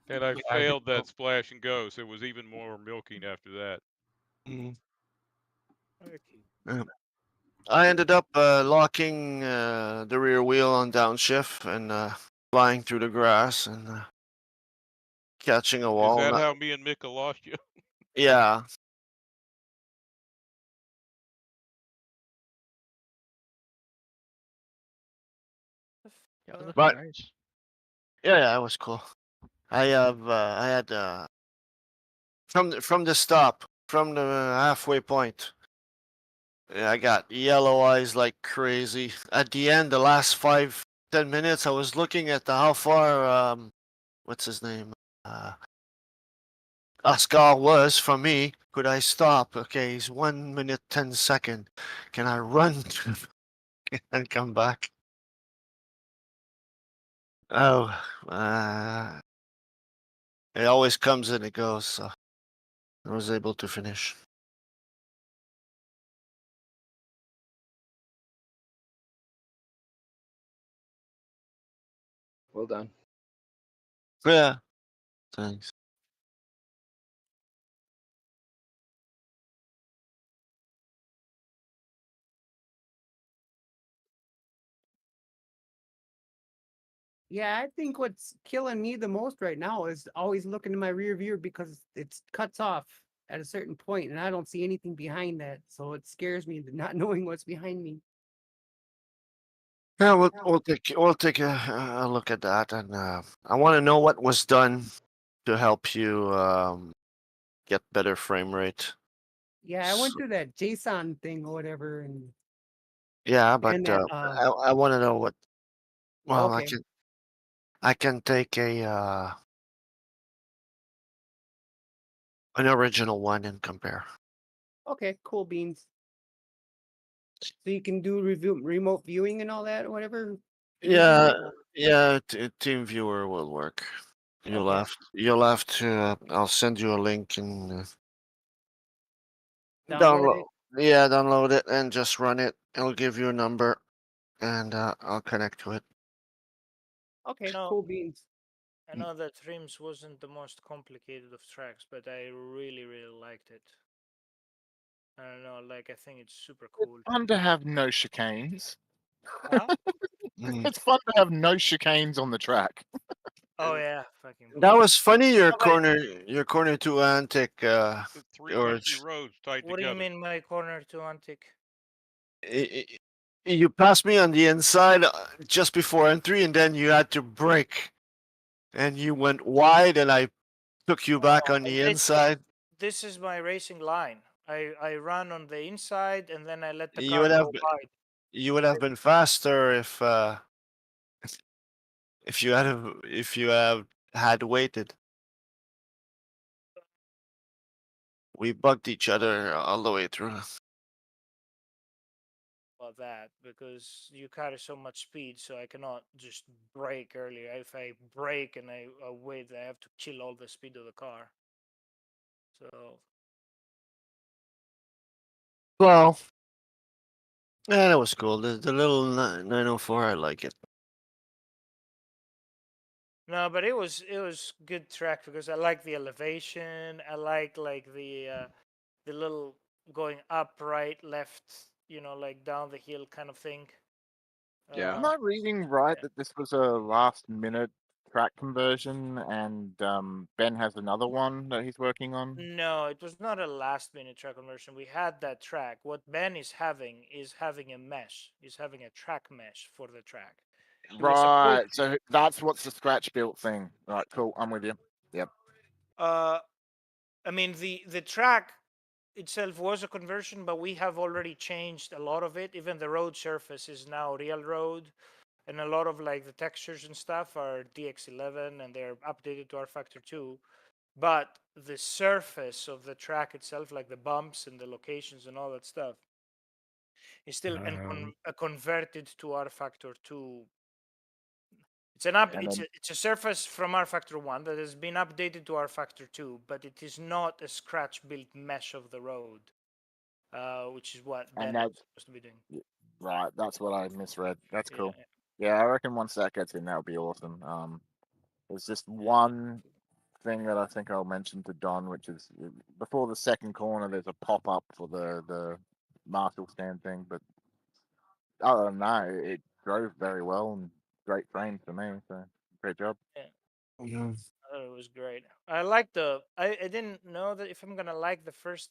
And I Yeah, failed that splash and go, so it was even more milking after that. Yeah. I ended up locking the rear wheel on downshift and flying through the grass and catching a Is wall. that how me and Mika lost you? Yeah. But yeah, it was cool. I had from the stop, from the halfway point. Yeah, I got yellow eyes like crazy. At the end, the last 5-10 minutes, I was looking at how far what's his name? Oscar was from me. Could I stop? Okay, he's 1 minute 10 second. Can I run and come back? Oh, it always comes and it goes. So I was able to finish. Well done. Yeah. Thanks. Yeah, I think what's killing me the most right now is always looking in my rear view because it cuts off at a certain point and I don't see anything behind that. So it scares me not knowing what's behind me. Yeah, we'll take a look at that, and I want to know what was done to help you get better frame rate. Yeah, I went through that JSON thing or whatever, and Yeah, but and that I want to know Well, Okay. I can take an original one and compare. Okay, cool beans. So you can do remote viewing and all that or whatever? Yeah, easily, or- yeah. Team viewer will work. Okay. You'll have to. I'll send you a link and Download it? Yeah, download it and just run it. It'll give you a number, and I'll connect to it. Okay, No. cool beans. I know that Reims wasn't the most complicated of tracks, but I really, really liked it. I don't know, like I think it's super cool. Fun to have no chicanes. Huh? It's fun to have no chicanes on the track. Oh yeah, fucking. That was funny. Your Oh, wait. corner to antic. Three or country roads tied What do together. you mean my corner to antic? You passed me on the inside just before entry, and then you had to brake, and you went wide, and I took you back on the inside. This is my racing line. I run on the inside and then I let the You car would have go been, wide. you would have been faster if you have had waited. We bugged each other all the way through. About that because you carry so much speed, so I cannot just brake earlier. If I brake and I wait, I have to kill all the speed of the car. So Well, yeah, that was cool. The little 904, I like it. no, but it was good track because I like the elevation. I like the little going up, right, left, like down the hill kind of thing. Yeah. Am I reading right that this was a last-minute track conversion, and Ben has another one that he's working on? No, it was not a last-minute track conversion. We had that track. What Ben is having a mesh. He's having a track mesh for the track. Right, so that's what's the scratch built thing. Right, cool. I'm with you. Yep. I mean the track itself was a conversion, but we have already changed a lot of it. Even the road surface is now real road, and a lot of like the textures and stuff are DX11 and they're updated to rFactor 2. But the surface of the track itself, like the bumps and the locations and all that stuff, is still converted to rFactor 2. It's a surface from rFactor 1 that has been updated to rFactor 2, but it is not a scratch-built mesh of the road, which is what Ben is supposed to be doing. Right, that's what I misread. That's cool. Yeah. Yeah, I reckon once that gets in, that'll be awesome. There's just one thing that I think I'll mention to Don, which is before the second corner, there's a pop-up for the Marshall stand thing, but other than that, it drove very well and great frames for me, so great job. Yeah. I thought it was great. I like I didn't know that if I'm gonna like the first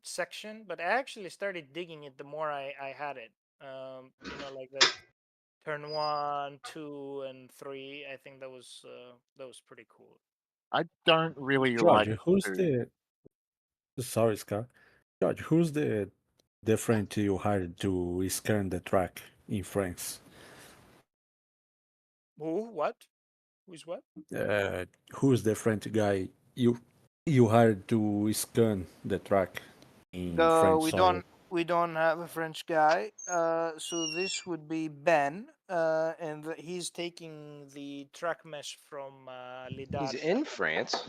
section, but I actually started digging it the more I had it. Like the turn 1, 2, and 3. I think that was pretty cool. I don't really George, like who's the... Sorry, Scar. George, who's the friend you hired to scan the track in France? Who? What? Who's what? Who's the French guy you hired to scan the track in French soil? We don't have a French guy. So this would be Ben, and he's taking the track mesh from Lidar. He's in France.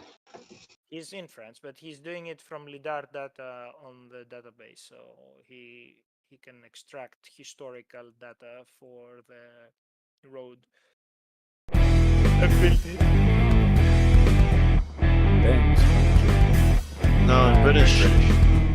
He's in France, but he's doing it from Lidar data on the database, so he can extract historical data for the road. Ben is French. No, British.